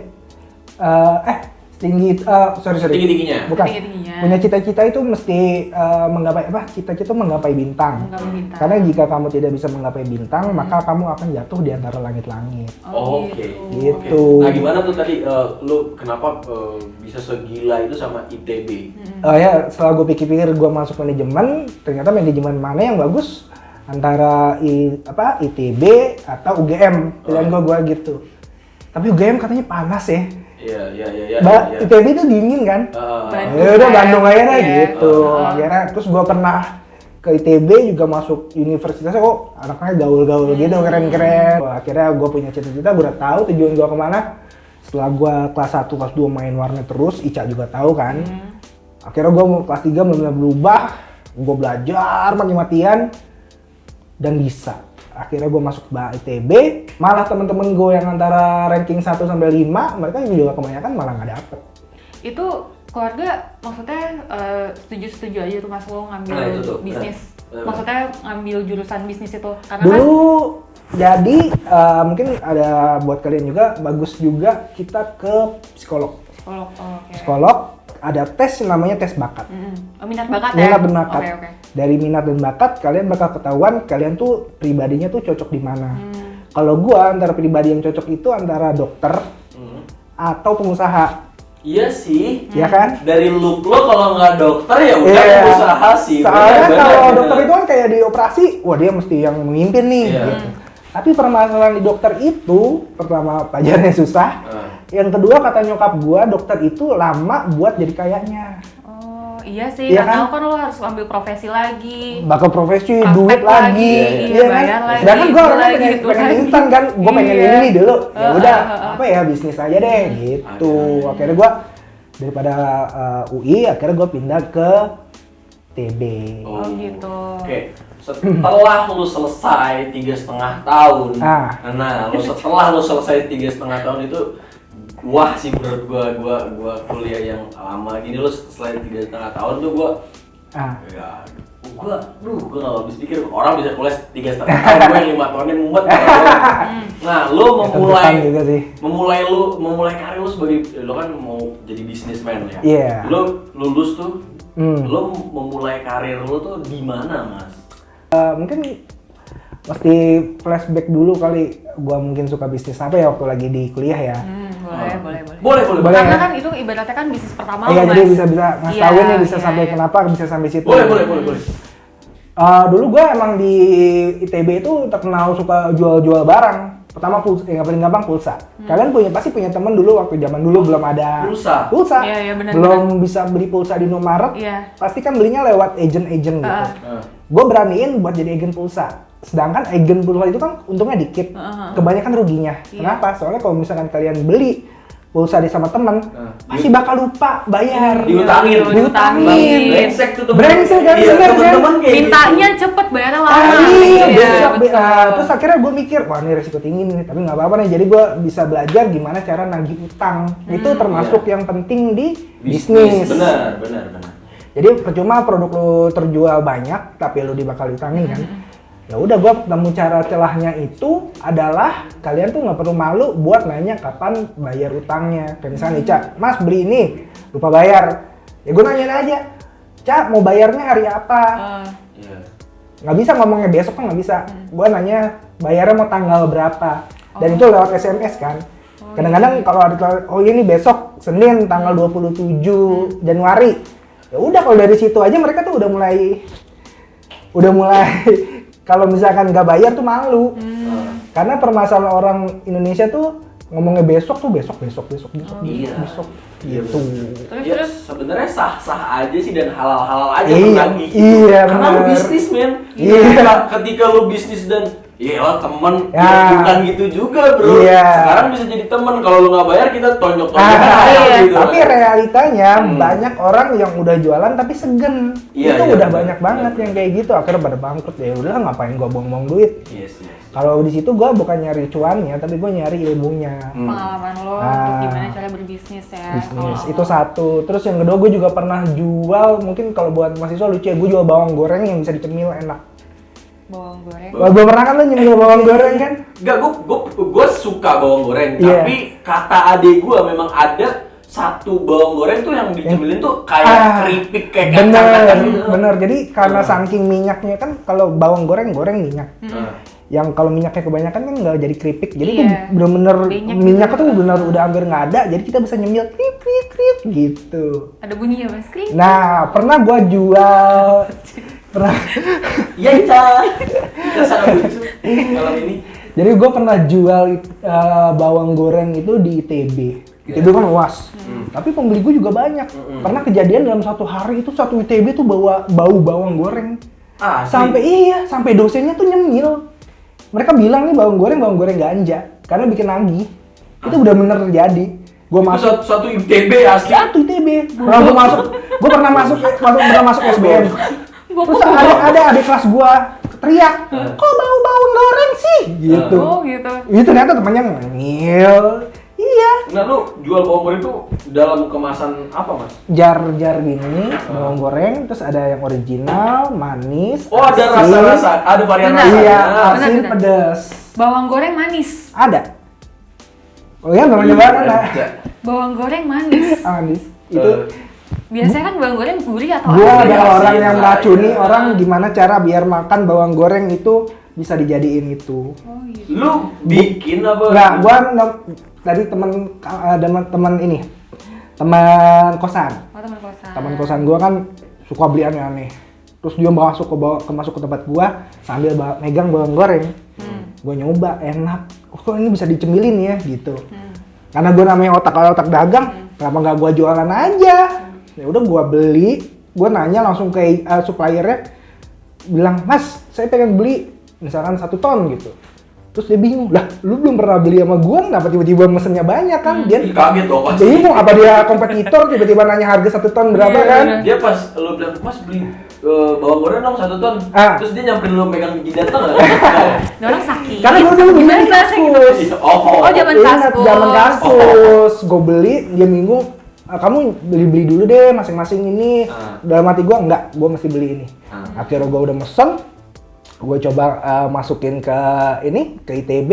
Tinggi-tingginya. bukan. Tinggi-tingginya. Punya cita-cita itu mesti menggapai apa? Cita-cita menggapai bintang. Menggapai bintang. Karena jika kamu tidak bisa menggapai bintang, maka kamu akan jatuh di antara langit-langit. Oke. Gitu. Nah gimana tuh tadi lu kenapa bisa segila itu sama ITB? Ya setelah gue pikir-pikir gue masuk manajemen, ternyata manajemen mana yang bagus antara ITB atau UGM, pilihan gue gitu. Tapi UGM katanya panas ya. Iya. ITB itu dingin kan? Bandung Ya udah kan? Bandung aja lah Iya. gitu. Akhirnya terus gue pernah ke ITB juga masuk universitasnya kok anaknya gaul-gaul gitu, keren-keren. Akhirnya gue punya cita-cita, gue udah tahu tujuan gue kemana. Setelah gue kelas 1, kelas 2 main warnet terus, Ica juga tahu kan. Akhirnya gue kelas 3 benar-benar berubah, gue belajar mati-matian dan bisa. Akhirnya gue masuk ITB, malah temen-temen gue yang antara ranking 1 sampai 5, mereka juga kebanyakan malah nggak dapet. Itu keluarga maksudnya setuju-setuju aja tuh Mas lo ngambil Nah, itu tuh, bisnis. benar. Maksudnya ngambil jurusan bisnis itu karena Dulu jadi mungkin ada buat kalian juga bagus juga kita ke psikolog. psikolog. Oh, oke. Psikolog ada tes namanya tes bakat. Oh, minat bakat ya. Minat dan bakat. Oke. Dari minat dan bakat kalian bakal ketahuan kalian tuh pribadinya tuh cocok di mana. Kalau gua antara pribadi yang cocok itu antara dokter atau pengusaha. Iya sih. Ya kan? Dari look lo kalau nggak dokter ya udah Iya. usaha sih. Soalnya Benar, kalau benar, dokter benar. itu kan kayak di operasi, wah dia mesti yang memimpin nih. Iya. Gitu. Tapi permasalahan di dokter itu, pertama pelajarannya susah. Yang kedua kata nyokap gua, dokter itu lama buat jadi kayaknya. Oh, iya sih. Iya Karena kan? kan lo harus ambil profesi lagi. Bakal profesi, Praktek duit lagi, iya, kan? bayar lagi, Sedangkan gua itu orangnya lagi, pengen, itu pengen lagi. instan kan, gua pengen Iya. ini dulu. Ya udah, Heeh. apa ya bisnis aja deh, gitu. Akhirnya gua daripada UI, akhirnya gua pindah ke TB. Oh, gitu. Oke, setelah lu selesai 3,5 tahun, nah, setelah lu selesai 3,5 tahun itu, wah sih menurut gua kuliah yang lama gini, lu selesai 3,5 tahun tuh gua gua nggak habis pikir orang bisa kuliah 3,5 tahun, gua yang 5 tahunnya mumet. Nah, lu memulai karir lu sebagai, lu kan mau jadi businessman ya. Iya. Lu lulus tuh, lu memulai karir lu tuh di mana, Mas? Mungkin mesti flashback dulu kali, gua mungkin suka bisnis apa ya waktu lagi di kuliah ya. Boleh. Boleh. Karena kan itu ibaratnya kan bisnis pertama Iya, lo, jadi Mas. bisa ngasih Iya, tauin nih bisa iya, sampai iya. kenapa bisa sampai situ. Boleh. Dulu gue emang di ITB itu terkenal suka jual-jual barang. Pertama pulsa, yang paling gampang pulsa. Kalian pasti punya temen dulu waktu zaman dulu belum ada Pulsa. Iya, benar. belum bisa beli pulsa di Indomaret. Iya. Pasti kan belinya lewat agent-agent gitu. Gue beraniin buat jadi agen pulsa. Sedangkan agen pulsa itu kan untungnya dikit, kebanyakan ruginya. Iya. Kenapa? Soalnya kalau misalkan kalian beli pulsa di sama teman, pasti bakal lupa bayar. Diutangin. Brengsek tuh temen. Brengsek kan, Iya, bener kan? temen-temen kayak Mintanya cepet, bayarnya lama. Iya, betul. terus akhirnya gue mikir, wah ini resiko tinggi nih, tapi nggak apa-apa nih. Jadi gue bisa belajar gimana cara nagih utang. Itu termasuk yang penting di bisnis. Benar. Jadi percuma produk lo terjual banyak, tapi lo dibakal utangin kan. Ya udah, gue ketemu cara celahnya itu adalah kalian tuh nggak perlu malu buat nanya kapan bayar utangnya. Kayak misalnya nih, Cak, Mas beli ini lupa bayar. Ya gue nanyain aja, Cak mau bayarnya hari apa? Nggak bisa ngomongnya besok kan nggak bisa. Gue nanya bayarnya mau tanggal berapa. Dan itu lewat SMS kan. Kadang-kadang kalau ada oh ini besok Senin tanggal 27 Januari. Ya udah, kalau dari situ aja mereka tuh udah mulai kalau misalkan nggak bayar tuh malu. Karena permasalahan orang Indonesia tuh ngomongnya besok gitu. Ya sebenarnya sah-sah aja sih dan halal-halal aja Iya, menagih. iya, Karena lu bener. bisnis, men. Iya. Ketika lu bisnis dan ya temen, Ya. ya bukan gitu juga, bro. Iya. Sekarang bisa jadi temen, kalau lu nggak bayar kita tonjok-tonjokan gitu. Tapi realitanya banyak orang yang udah jualan tapi segen. Iya, Itu iya, udah bener, banyak banget bener. yang kayak gitu, akhirnya pada bangkrut. Ya udahlah, ngapain gua buang-buang duit. Yes. Kalau di situ gua bukan nyari cuannya, tapi gua nyari ilmunya. Pengalaman lo untuk gimana cara berbisnis ya. Bisnis itu satu. Terus yang kedua, gue juga pernah jual, mungkin kalau buat mahasiswa lucu ya, gue jual bawang goreng yang bisa dicemil enak. Bawang goreng. Wah, belum pernah kan lo nyemil bawang goreng kan? Enggak, gue suka bawang goreng, Iya. tapi kata adik gue memang ada satu bawang goreng tuh yang dicemilin tuh kayak keripik, kayak kacang-kacang gitu. Bener. Jadi karena saking minyaknya kan, kalau bawang goreng minyak. Yang kalau minyaknya kebanyakan kan nggak jadi keripik. Jadi tuh Iya. bener-bener Banyak minyaknya gitu. tuh bener udah hampir nggak ada. Jadi kita bisa nyemil krip gitu. Ada bunyi ya, Mas? Krik. Nah, pernah gua jual Iya, kita sangat lucu malam ini. Jadi gue pernah jual bawang goreng itu di ITB. ITB kan luas, tapi pembeli gue juga banyak. Pernah kejadian dalam satu hari itu satu ITB tuh bawa bau bawang goreng. Sampai dosennya tuh nyemil. Mereka bilang nih bawang goreng ganja karena bikin nagih. Itu udah bener terjadi. Gue masuk Suatu ITB asli. satu ITB. Gue pernah masuk SBM. Terus ada adik kelas gue teriak, kok bau bawang goreng sih? Gitu. Oh gitu. Ini ternyata temannya ngil. Iya. Nah lu jual bawang goreng itu dalam kemasan apa mas? Jar-jar gini, bawang goreng, terus ada yang original, manis, Oh ada asin. rasa-rasa, ada varian Benar. rasanya. Iya, Benar, asin, benar. pedas. Bawang goreng manis. Ada. Oh iya, namanya banget lah. Bawang goreng manis. Manis. Itu Biasanya kan bawang goreng gurih atau gua asin. ada asin, orang yang asin. meracuni orang gimana cara biar makan bawang goreng itu bisa dijadiin itu. Oh gitu. Lu bikin apa? Enggak, gua dari teman ini. Teman kosan. Oh teman kosan. Teman kosan gua kan suka beli aneh-aneh. Terus dia masuk ke tempat gua sambil megang bawang goreng. Gua nyoba, enak. Oh, kok ini bisa dicemilin ya gitu. Karena gua namanya otak dagang, kenapa nggak gua jualan aja? Ya udah gua beli, gua nanya langsung ke suppliernya, bilang, "Mas, saya pengen beli misalkan 1 ton gitu." Terus dia bingung, "Lah, lu belum pernah beli sama gua, kenapa tiba-tiba mesennya banyak kan?" Dia Ih, kaget loh pasti. bingung, apa dia kompetitor tiba-tiba nanya harga 1 ton berapa Iya, kan? bener. Dia pas lu bilang, mas beli bawang goreng dong 1 ton. Ah. Terus dia nyamperin lu megang jidat nggak? Ini orang sakit. Karena gua dulu beli di Gimana sih? kaskus. Oh, Oh, zaman Ingat, kaskus. zaman kaskus, gue beli, dia bingung, kamu beli dulu deh masing-masing ini. Dalam hati gue, enggak, gue mesti beli ini. Akhirnya gue udah mesen, gue coba masukin ke ITB,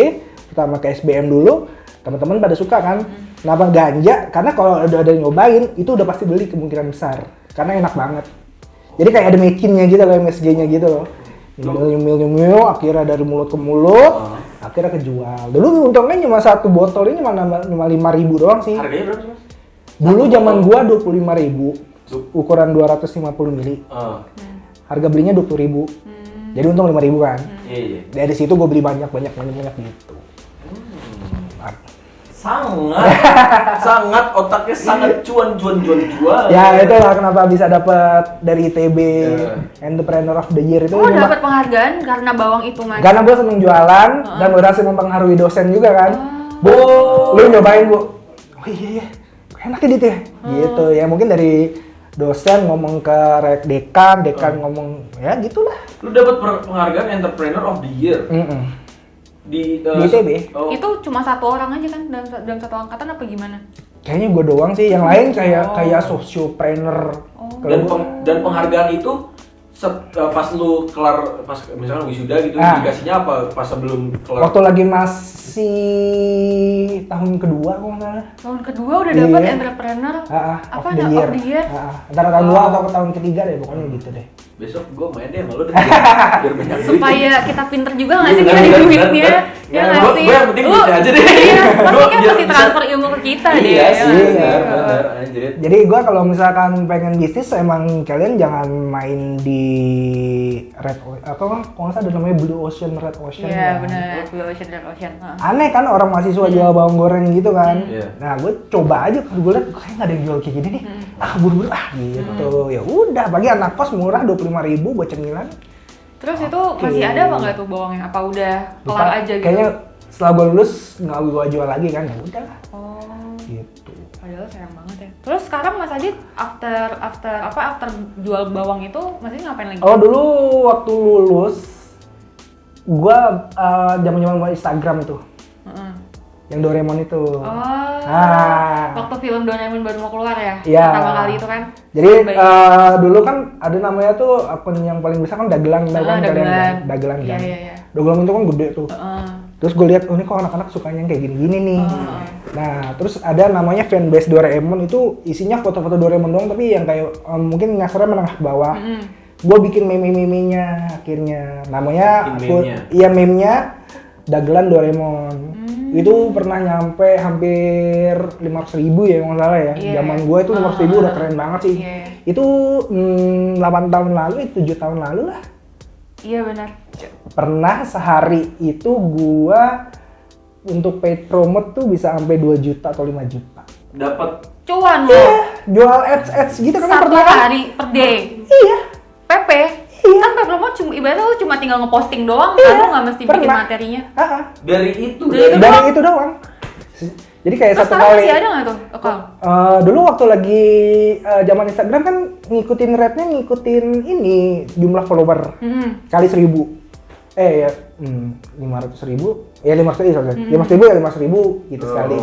pertama ke SBM dulu, teman-teman pada suka kan. Kenapa ganja? Karena kalau udah ada yang nyobain, itu udah pasti beli kemungkinan besar, karena enak banget. Jadi kayak ada makinnya gitu loh, MSG-nya gitu loh. Nyemil, akhirnya dari mulut ke mulut, akhirnya kejual. Dulu untungnya cuma 1 botol ini cuma 5.000 doang sih. Harganya berapa sih mas? Dulu zaman gua 25.000, ukuran 250 mili. Harga belinya 20.000. Jadi untung 5.000 kan. Iya. Dari situ gua beli banyak gitu. Sangat otaknya sangat jual. Ya itulah kenapa bisa dapat dari ITB Entrepreneur of the Year itu. Oh dapat penghargaan karena bawang itu mas. Karena gua seneng jualan dan berhasil mempengaruhi dosen juga kan. Bu, lu nyobain bu. Oh iya, enak ya Dit ya. Gitu ya mungkin dari dosen ngomong ke dekan ngomong ya gitulah. Lu dapat penghargaan Entrepreneur of the Year di ITB. Oh. Itu cuma 1 orang aja kan dalam 1 angkatan apa gimana? Kayaknya gue doang sih, yang lain kayak sociopreneur. Dan penghargaan itu pas lu kelar, pas misalnya wisuda gitu, dikasihnya apa pas sebelum kelar? Waktu lagi masih tahun kedua kok nggak salah. Tahun kedua udah dapat Iya. entrepreneur. Of the year. Antara tahun 2 atau tahun ketiga deh, pokoknya gitu deh. Besok gue main deh sama lu deh, biar banyak duit. Supaya kita pinter juga nggak sih Iya, kita di benar, duitnya? benar. Ya nggak Gua sih? yang penting Lu- duitnya aja deh. Iya, pasti Gua kan biar pasti bisa- transfer ilmu ke kita deh. Iya ya sih, nggak sih? benar, anjir. Jadi gua kalau misalkan pengen bisnis emang kalian jangan main di red atau kalau nggak salah ada namanya blue ocean, red ocean. Iya kan. benar, Blue Ocean, Red Ocean. Aneh kan orang mahasiswa jual bawang goreng gitu kan. Iya. Nah, gue coba aja, gue liat kayaknya nggak ada yang jual kayak gini nih. Buru-buru gitu. Ya udah, bagi anak kos murah 25.000 buat cemilan. Terus itu masih ada apa nggak tuh bawangnya? Apa udah kelar Lupa. aja gitu? Kayaknya setelah gue lulus nggak gue jual lagi kan, ya udah Oh, gitu. padahal sayang banget ya. Terus sekarang Mas Adit after jual bawang itu masih ngapain lagi? Oh dulu waktu lulus, gue zaman-zaman Instagram tuh, Heeh. yang Doraemon itu. Oh, waktu film Doraemon baru mau keluar ya? Iya. Pertama kali itu kan? Jadi Baik. dulu kan ada namanya tuh akun yang paling besar kan Dagelan kalian Dagelan. kan? Dagelan Iya, kan. iya. Dagelan itu kan gede tuh. Heeh. Terus gue lihat, oh ini kok anak-anak sukanya yang kayak gini-gini nih. Nah, terus ada namanya fanbase Doraemon, itu isinya foto-foto Doraemon doang, tapi yang kayak mungkin ngasarnya menengah ke bawah. Gue bikin meme-memenya akhirnya. Namanya, Bikin meme-nya? meme-nya Dagelan Doraemon. Itu pernah nyampe hampir 500.000 ya, kalau nggak salah ya. Iya. Zaman gue itu 500.000 udah keren banget sih. Iya. Itu 8 tahun lalu, 7 tahun lalu lah. Iya benar. Pernah sehari itu gua untuk paid promote tuh bisa sampai 2 juta atau 5 juta. Dapat Cuan Iya, loh. jual ads gitu kan Satu pernah kan? hari per day. Iya. PP. Iya. Kan PP promo cuma ibaratnya lu cuma tinggal ngeposting doang Iya, kan, lu nggak mesti bikin pernah. materinya. dari itu. Dari Dari doang? itu doang. Jadi kayak Terus satu sekarang kali. masih ada nggak tuh account? Dulu waktu lagi zaman Instagram kan ngikutin rate-nya ngikutin ini jumlah follower Hmm. kali 1.000. Ya 500.000 ya 500.000 gitu sekali.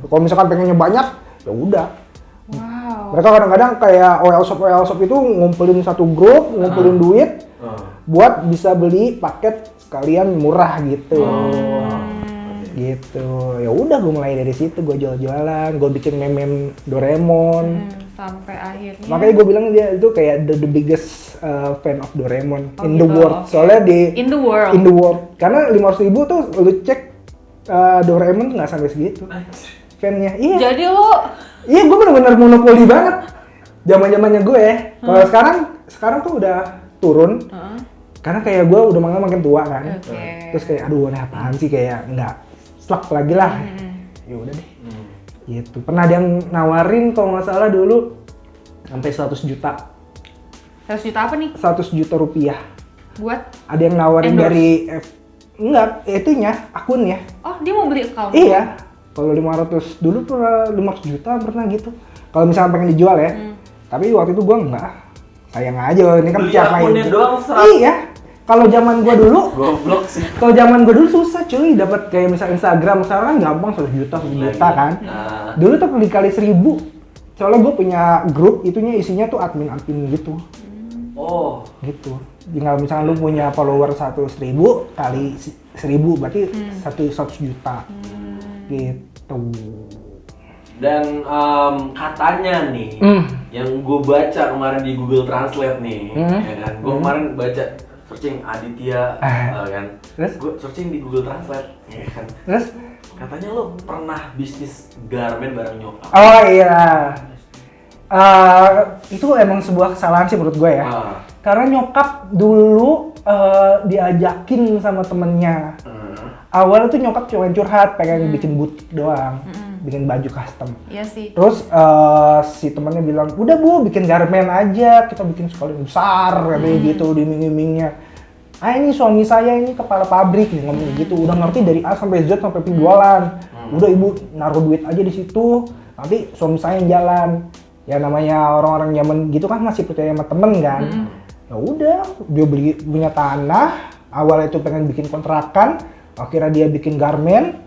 Kalau misalkan pengennya banyak ya udah. Wow. Mereka kadang-kadang kayak OL shop itu ngumpulin satu grup, ngumpulin duit buat bisa beli paket sekalian murah gitu. Gitu. Ya udah gue mulai dari situ, gue jual-jualan, gue bikin meme Doraemon. Sampai akhirnya. Makanya gue bilang dia itu kayak the biggest fan of Doraemon in the gitu, world. okay. Soalnya In the world. in the world. Karena 500.000 tuh lu cek Doraemon nggak sampai segitu. Fannya. Iya. Jadi lo Iya, gue bener-bener monopoli banget. Zaman-zamannya gue. Kalau sekarang tuh udah turun. Karena kayak gue udah makin tua kan. Oke. Terus kayak aduh ini apaan sih, kayak nggak slak lagi lah. Ya udah deh. Gitu. Pernah ada yang nawarin kalau nggak salah dulu sampai 100 juta. 100 juta apa nih? 100 juta rupiah. Buat? Ada yang nawarin Endorse? dari enggak, itunya, akunnya. Oh, dia mau beli account? Iya. Kalau 500 dulu pernah 500 juta pernah gitu. Kalau misalnya pengen dijual ya. Tapi waktu itu gua enggak. Sayang aja, ini kan Beli siapa akunnya itu. doang, Iya. Kalau zaman gua dulu, Goblok sih. kalau zaman gua dulu susah cuy dapat kayak misalnya Instagram. Sekarang kan gampang 100 juta kan. Dulu tuh dikali 1.000. Soalnya gua punya grup, itunya isinya tuh admin gitu. Oh. Gitu. Tinggal misalnya lu punya follower 100.000 kali 1.000 berarti 100 juta. Gitu. Dan katanya nih, yang gue baca kemarin di Google Translate nih, ya kan? Gue kemarin baca searching Aditya, kan? Terus? Gue searching di Google Translate, ya kan? Terus? Katanya lo pernah bisnis garmen bareng nyokap. Oh iya. Itu emang sebuah kesalahan sih menurut gue ya. Karena nyokap dulu diajakin sama temennya. Awalnya tuh nyokap cuma curhat, pengen bikin butik doang, bikin baju custom. Iya sih. Terus si temennya bilang, udah bu, bikin garmen aja, kita bikin sekolah besar, katanya gitu, diiming-imingnya. Ini suami saya ini kepala pabrik, dia ngomong gitu, udah ngerti dari A sampai Z sampai penjualan. Udah ibu naruh duit aja di situ, nanti suami saya yang jalan. Ya namanya orang-orang zaman gitu kan masih percaya sama temen kan. Ya udah, dia punya tanah, awalnya itu pengen bikin kontrakan. Akhirnya dia bikin garmen,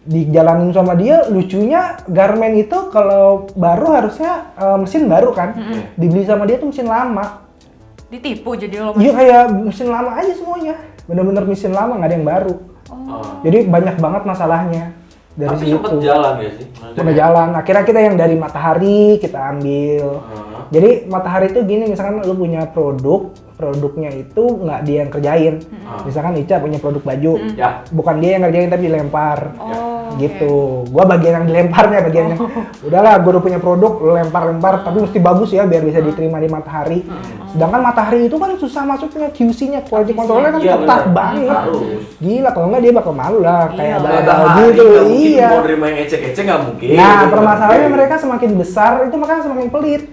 dijalanin sama dia. Lucunya garmen itu kalau baru harusnya mesin baru kan, dibeli sama dia tuh mesin lama. Ditipu jadi lo. Iya kayak mesin lama aja semuanya, bener-bener mesin lama, nggak ada yang baru. Jadi banyak banget masalahnya dari Tapi situ. sempet jalan ya sih? Udah jalan, akhirnya kita yang dari Matahari kita ambil. Jadi Matahari itu gini, misalkan lu punya produknya itu nggak dia yang kerjain. Misalkan Ica punya produk baju, bukan dia yang kerjain tapi dilempar. Gitu. Gua bagian yang dilemparnya, bagian yang udahlah gua udah punya produk, lu lempar-lempar tapi mesti bagus ya biar bisa diterima di Matahari. Sedangkan Matahari itu kan susah masuknya, QC-nya, quality control-nya kan ketat banget. Gila, kalau nggak dia bakal malu lah kayak bala-bala gitu. Iya. Mau terima yang ecek-ecek nggak mungkin. Nah, permasalahannya mereka semakin besar itu makanya semakin pelit.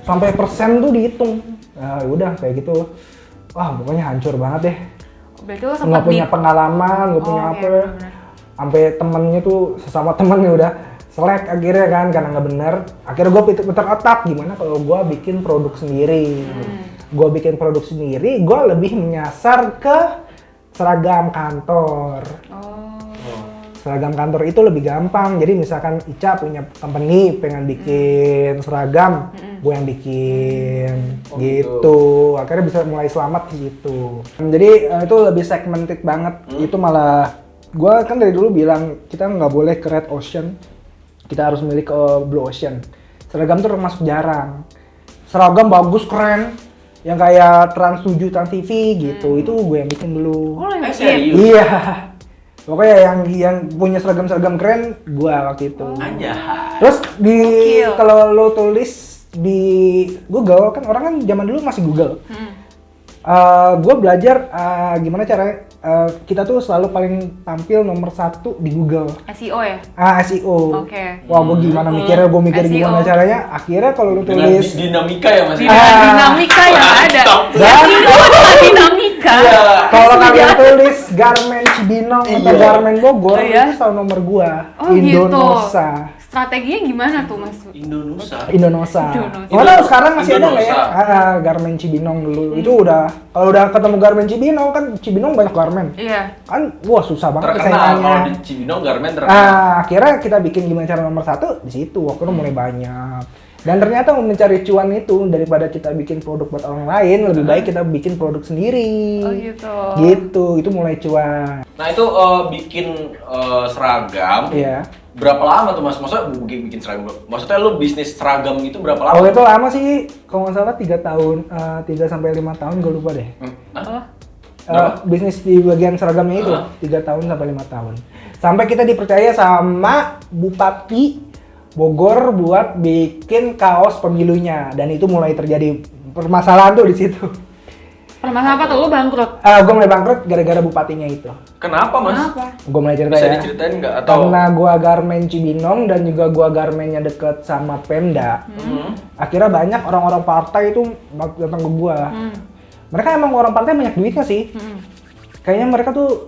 Sampai persen tuh dihitung. Nah, udah kayak gitu. Wah, pokoknya hancur banget deh. Berarti lo sempat Nggak punya pengalaman, nggak punya apa. bener-bener. Sampai temennya tuh sesama temennya udah selek akhirnya kan karena nggak bener. Akhirnya gue putar otak gimana kalau gue bikin produk sendiri. Gue bikin produk sendiri, gue lebih menyasar ke seragam kantor. Seragam kantor itu lebih gampang. Jadi misalkan Ica punya company pengen bikin seragam, gue yang bikin gitu. Akhirnya bisa mulai selamat gitu. Jadi itu lebih segmented banget. Itu malah gue kan dari dulu bilang kita nggak boleh ke red ocean, kita harus milih ke blue ocean. Seragam tuh termasuk jarang. Seragam bagus keren, yang kayak Trans 7, Trans TV gitu, itu gue yang bikin dulu. Oh, lo yang bikin? serius? Iya. Pokoknya yang punya seragam-seragam keren gua waktu itu. Terus kalau lo tulis di Google kan orang kan zaman dulu masih Google. Gue belajar gimana caranya kita tuh selalu paling tampil nomor 1 di Google. SEO ya? SEO. Oke. Wah, gue gimana mikirnya, gue mikir SEO. gimana caranya. Akhirnya kalau lu Dengan tulis dinamika ya mas. Dinamika yang ada. Dan SEO adalah dinamika. kalau kalian tulis Garmen Cibinong atau Garmen Bogor, itu selalu nomor gua. Oh, gitu. Indonesia. Strateginya gimana tuh Mas? Indonesia. Indonesia. Indonesia. Oh, nah, sekarang masih ada nggak ya? Indonesia. Garmen Cibinong dulu. Itu udah, kalau udah ketemu Garmen Cibinong kan Cibinong banyak garmen. Iya. Kan, wah susah banget Terkenal kalau di persaingannya. Cibinong garmen terkenal. Akhirnya kita bikin gimana cara nomor 1 di situ. Waktu itu mulai banyak. Dan ternyata mencari cuan itu daripada kita bikin produk buat orang lain, lebih baik kita bikin produk sendiri. Oh gitu. Gitu, itu mulai cuan. Nah itu bikin seragam. Iya. Berapa lama tuh Mas? Maksudnya bikin seragam? Maksudnya lu bisnis seragam itu berapa lama? Oh itu lama sih, kalau nggak salah 3 tahun, 3 sampai 5 tahun gue lupa deh. Oh. Bisnis di bagian seragamnya itu 3 tahun sampai 5 tahun. Sampai kita dipercaya sama Bupati Bogor buat bikin kaos pemilunya, dan itu mulai terjadi permasalahan tuh di situ. Permasalahan apa tuh? Lu bangkrut? Gue mulai bangkrut gara-gara bupatinya itu. Kenapa Mas? Kenapa? Gue mulai cerita Bisa ya. diceritain nggak? Atau Karena gua garmen Cibinong dan juga gua garmennya deket sama Pemda. Akhirnya banyak orang-orang partai itu datang ke gua. Mereka emang orang partai banyak duitnya sih. Kayaknya mereka tuh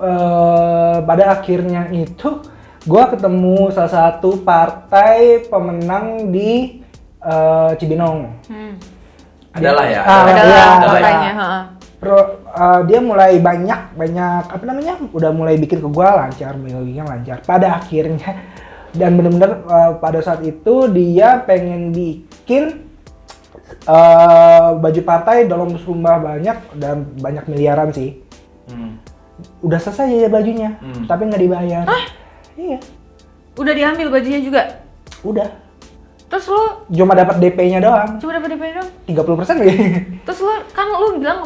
pada akhirnya itu gua ketemu salah satu partai pemenang di Cibinong. adalah ya? Adalah iya. partainya. Dia mulai banyak apa namanya, udah mulai bikin ke gua lancar, bikin lancar. Pada akhirnya dan benar-benar pada saat itu dia pengen bikin baju partai dalam jumlah banyak dan banyak miliaran sih. Udah selesai ya bajunya, tapi nggak dibayar. Iya, Udah diambil bajunya juga? udah. Terus lu Cuma dapat DP-nya doang, cuma dapat DP dong? 30% lagi. Terus lu bilang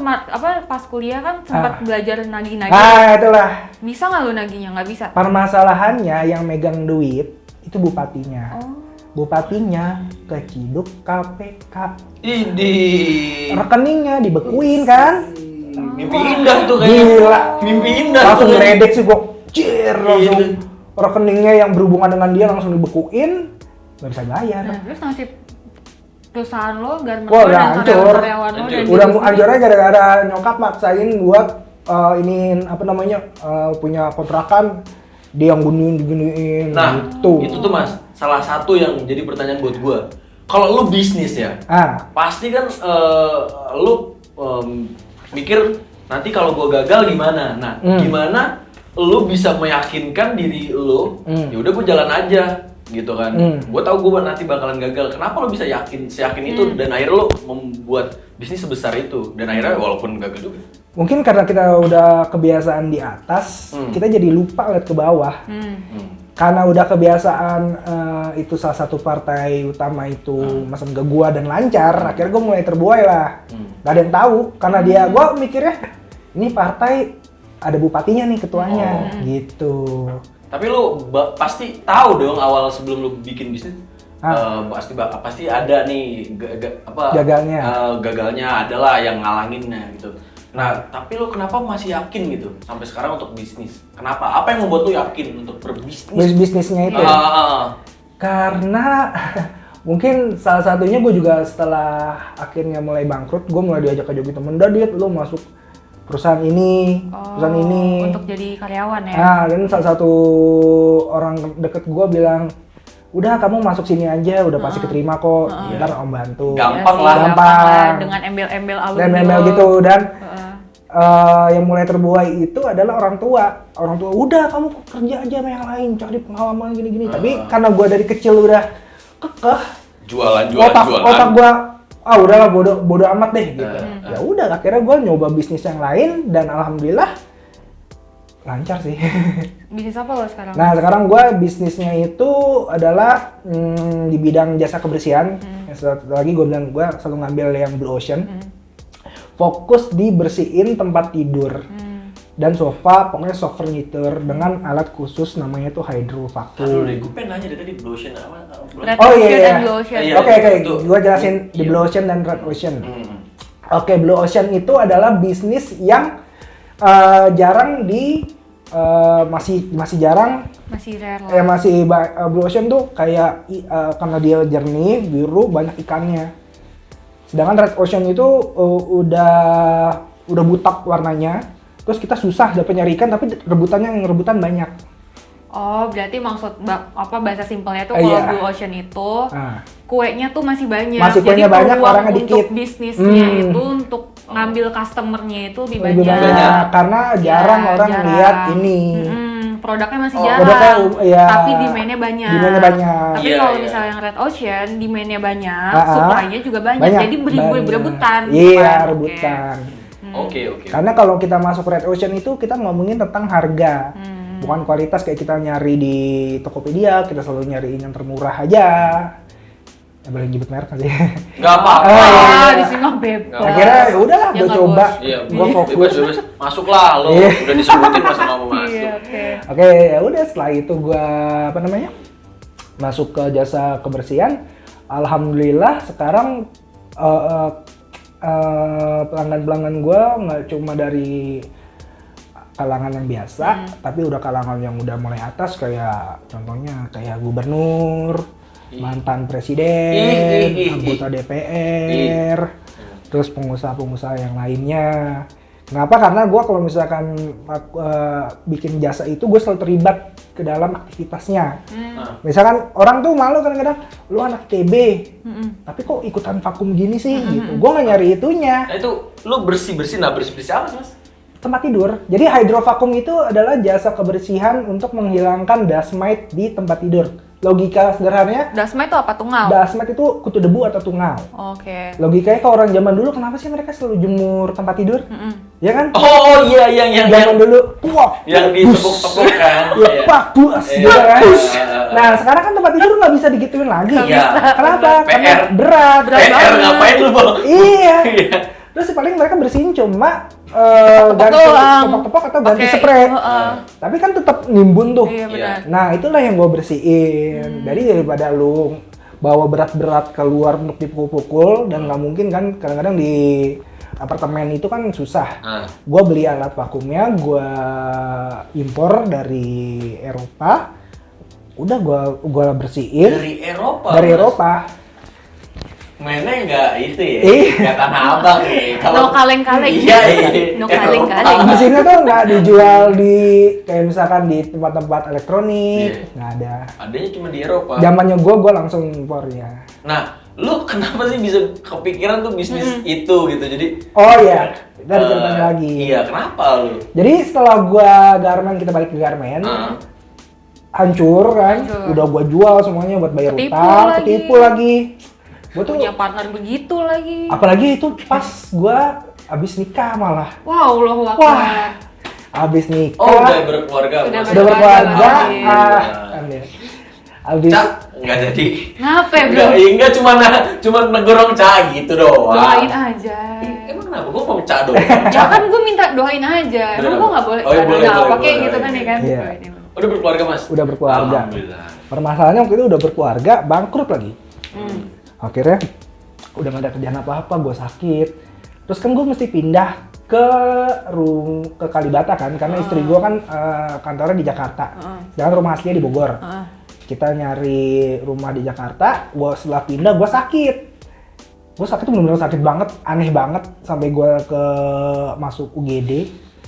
pas kuliah kan sempat belajar nagih-nagih. Itulah. Bisa nggak lu nagihnya? Nggak bisa. Permasalahannya yang megang duit itu bupatinya. Oh. Bupatinya keciduk KPK. Idih. Rekeningnya dibekuin kan? Mimpi indah tuh kayaknya. Gila. Mimpi indah. Langsung tuh. ngeledek sih gua. Cir, langsung Iya. rekeningnya yang berhubungan dengan dia langsung dibekuin. Nggak bisa bayar. Nah, terus nasib perusahaan lo, garmen Wah, lo, udah dan hancur. karyawan lo dan Udah diri hancurnya gara-gara nyokap maksain gua ini apa namanya punya kontrakan, dia yang giniin Nah, gitu. itu tuh Mas, salah satu yang jadi pertanyaan buat gua. Kalau lu bisnis ya, pasti kan lu mikir nanti kalau gua gagal gimana. Nah, gimana lu bisa meyakinkan diri lu? Ya udah gua jalan aja gitu kan. Gua tahu gua nanti bakalan gagal. Kenapa lu bisa seyakin itu dan akhirnya lu membuat bisnis sebesar itu dan akhirnya walaupun gagal juga. Mungkin karena kita udah kebiasaan di atas, kita jadi lupa lihat ke bawah. Karena udah kebiasaan itu salah satu partai utama itu mesen ke gua dan lancar, akhirnya gua mulai terbuai lah. Gak ada yang tahu karena gua mikirnya ini partai ada bupatinya nih, ketuanya gitu. Tapi lu pasti tahu dong awal sebelum lu bikin bisnis pasti ada nih Gagalnya. Gagalnya adalah yang ngalanginnya gitu. Nah, tapi lu kenapa masih yakin gitu sampai sekarang untuk bisnis? Kenapa? Apa yang membuat lu yakin untuk berbisnis? Bisnisnya itu. Karena mungkin salah satunya gue juga setelah akhirnya mulai bangkrut, gue mulai diajak ke Jogi temen, Dit, lu masuk perusahaan ini, perusahaan ini. Untuk jadi karyawan ya? Nah, dan salah satu orang deket gue bilang, udah kamu masuk sini aja, udah pasti keterima kok, ntar om bantu. Gampang Ya sih, lah. Gampang. Dengan embel-embel alumni Dan email lo. gitu, dan yang mulai terbuai itu adalah orang tua. Orang tua, udah kamu kerja aja sama yang lain, cari pengalaman gini-gini. Tapi karena gue dari kecil udah kekeh, Jualan. otak gue, udahlah bodo amat deh gitu. Ya udah, akhirnya gue nyoba bisnis yang lain dan alhamdulillah lancar sih. Bisnis apa lo sekarang? Nah sekarang gue bisnisnya itu adalah di bidang jasa kebersihan. Satu lagi gue bilang gue selalu ngambil yang Blue Ocean. Fokus di bersihin tempat tidur dan sofa, pokoknya soft furniture dengan alat khusus namanya tuh hydro vacuum. Aduh deh, gue pengen nanya dari tadi Blue Ocean apa? Red Oh Ocean iya. dan Blue Ocean. Iya. Oke, itu. gue jelasin di Iya. Blue Ocean dan Red Ocean. Oke, Blue Ocean itu adalah bisnis yang jarang masih jarang. Masih rare lah. Blue Ocean tuh kayak karena dia jernih, biru, banyak ikannya. Sedangkan Red Ocean itu udah butak warnanya. Terus kita susah dapat nyari ikan, tapi rebutan banyak. Oh, berarti maksud apa bahasa simpelnya tuh Iya. kalau Blue Ocean itu kuenya tuh masih banyak. Masih kuenya jadi banyak, peluang orangnya untuk dikit. bisnisnya itu untuk ngambil customernya itu lebih Lebih banyak. banyak karena jarang Ya, orang jarang. lihat ini. Produknya masih Oh, jarang, produknya, ya, tapi demand-nya banyak. demand-nya banyak. Tapi Iya, kalau iya. misalnya yang Red Ocean, demand-nya banyak, Ah, ah. supply-nya juga banyak. Jadi Banyak. berebutan. Iya, kan? rebutan. Oke. Karena kalau kita masuk Red Ocean itu kita ngomongin tentang harga. Bukan kualitas kayak kita nyari di Tokopedia, kita selalu nyariin yang termurah aja. Ya boleh nyebut merek kan sih. Nggak apa-apa. Ah, di sini mah bebas. Akhirnya ya udahlah, Ya gue nggak, coba. Bos. Iya, Gua fokus. bebas. Masuklah lo. Iya. Udah disebutin masa nggak mau masuk. Iya, oke. Oke, ya udah setelah itu gua masuk ke jasa kebersihan. Alhamdulillah sekarang pelanggan-pelanggan gua nggak cuma dari kalangan yang biasa, tapi udah kalangan yang udah mulai atas kayak contohnya kayak gubernur, mantan presiden, anggota DPR, terus pengusaha-pengusaha yang lainnya. Kenapa? Karena gue kalau misalkan bikin jasa itu gue selalu terlibat ke dalam aktivitasnya. Misalkan orang tuh malu kadang-kadang, lu anak TB, tapi kok ikutan vakum gini sih? Gitu. Gue nggak nyari itunya. Nah itu lu bersih-bersih apa sih mas? Tempat tidur. Jadi hydrovacuum itu adalah jasa kebersihan untuk menghilangkan dust mite di tempat tidur. Logika sederhananya, Dasma itu apa? Tungau? dust mite itu kutu debu atau tungau. Oke. Logikanya kalau orang zaman dulu kenapa sih mereka selalu jemur tempat tidur? Ya kan? Oh iya yang Zaman dulu, wah, yang ditepuk-tepuk kan. ya pak buas Iya. gitu kan. Iya. Nah sekarang kan tempat tidur nggak bisa digituin lagi. Iya. Kenapa? Karena PR. berat. PR ngapain lu bang? Iya. Iya. Terus paling mereka bersihin cuma ganti doang. tepok-tepok atau ganti Oke. spray. Heeh. Tapi kan tetap nimbun tuh. Iya benar. Nah itulah yang gue bersihin. Jadi daripada lu bawa berat-berat keluar untuk dipukul-pukul dan nggak mungkin kan kadang-kadang di apartemen itu kan susah. Gue beli alat vakumnya, gue impor dari Eropa. Udah gue bersihin Dari Eropa. dari Eropa. Mainnya nggak itu ya? Iya. Nggak tanah abang ya? No kaleng-kaleng. Iya. No kaleng-kaleng. Mesinnya tuh nggak dijual di kayak misalkan di tempat-tempat elektronik, nggak ada. Adanya cuma di Eropa. Zamannya gue langsung impornya. Nah, lu kenapa sih bisa kepikiran tuh bisnis itu gitu? Jadi Oh iya, kita ada ceritanya lagi. Iya, kenapa lu? Jadi setelah gue garmen, kita balik ke garmen, hancur kan, udah gue jual semuanya buat bayar Ketipu utang, lagi. ketipu lagi. Gue tuh, Punya partner begitu lagi. apalagi itu pas gue abis nikah malah. Wow, Allahu Wah, Akbar. abis nikah. Oh, udah berkeluarga. Udah Mas. Udah berkeluarga, Alhamdulillah. abis Cak, nggak jadi. Kenapa ya, bro? Enggak cuma negorong Cak gitu doang. Doain aja. Emang kenapa? Gua mau Cak doang. Ya kan gue minta doain aja. Emang gue nggak boleh. Oh, iya, boleh, Nah, boleh, pakai boleh. gitu kan ya kan? Iya. Doain. Udah berkeluarga, Mas? Udah berkeluarga. Alhamdulillah. Permasalahannya waktu itu udah berkeluarga, bangkrut lagi. Akhirnya udah gak ada kerjaan apa-apa, gue sakit. Terus kan gue mesti pindah ke Kalibata kan, karena istri gue kan kantornya di Jakarta. Sedangkan rumah aslinya di Bogor. Kita nyari rumah di Jakarta, setelah pindah gue sakit. Gue sakit tuh bener-bener sakit banget, aneh banget. Sampai gue masuk UGD,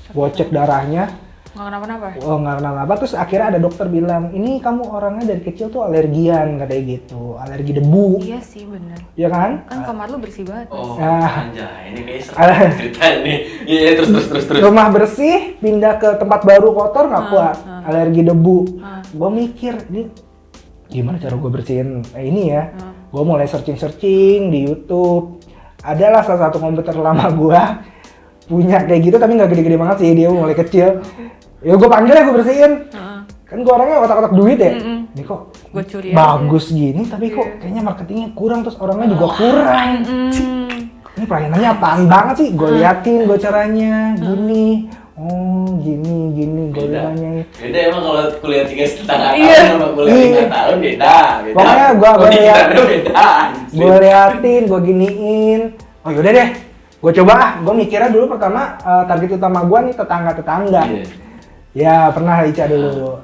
gue cek darahnya. Nggak kenapa-napa. Oh nggak kenapa-napa, terus akhirnya ada dokter bilang, ini kamu orangnya dari kecil tuh alergian, katanya gitu, alergi debu, Iya sih bener. ya kan? Kan kamar lu bersih banget. Mas. Oh, Ah. anjay, ini kayak seru cerita nih. Iya, terus. Rumah bersih, pindah ke tempat baru kotor nggak kuat, alergi debu. Gue mikir, ini gimana cara gue bersihin ini ya? Gue mulai searching di YouTube. Adalah salah satu komputer lama gue punya kayak gitu, tapi nggak gede-gede banget sih, dia mulai kecil. Ya gue panggil ya, gue bersihin. Kan gue orangnya otak-otak duit ya. Ini kok Gue curi bagus gini, tapi kok kayaknya marketingnya kurang, terus orangnya juga kurang. Ini pelayanannya apaan banget sih? Gue liatin gue caranya, gini. Oh gini, gue bilangnya. Beda emang kalau kuliah 3,5 tahun Iya. sama kuliah 5 tahun beda. Pokoknya gua Pemikirannya beda. Gue liatin, gue giniin. Oh yaudah deh, gue coba ah. Gue mikirnya dulu pertama target utama gue nih tetangga-tetangga. Iya. Ya pernah Ica dulu.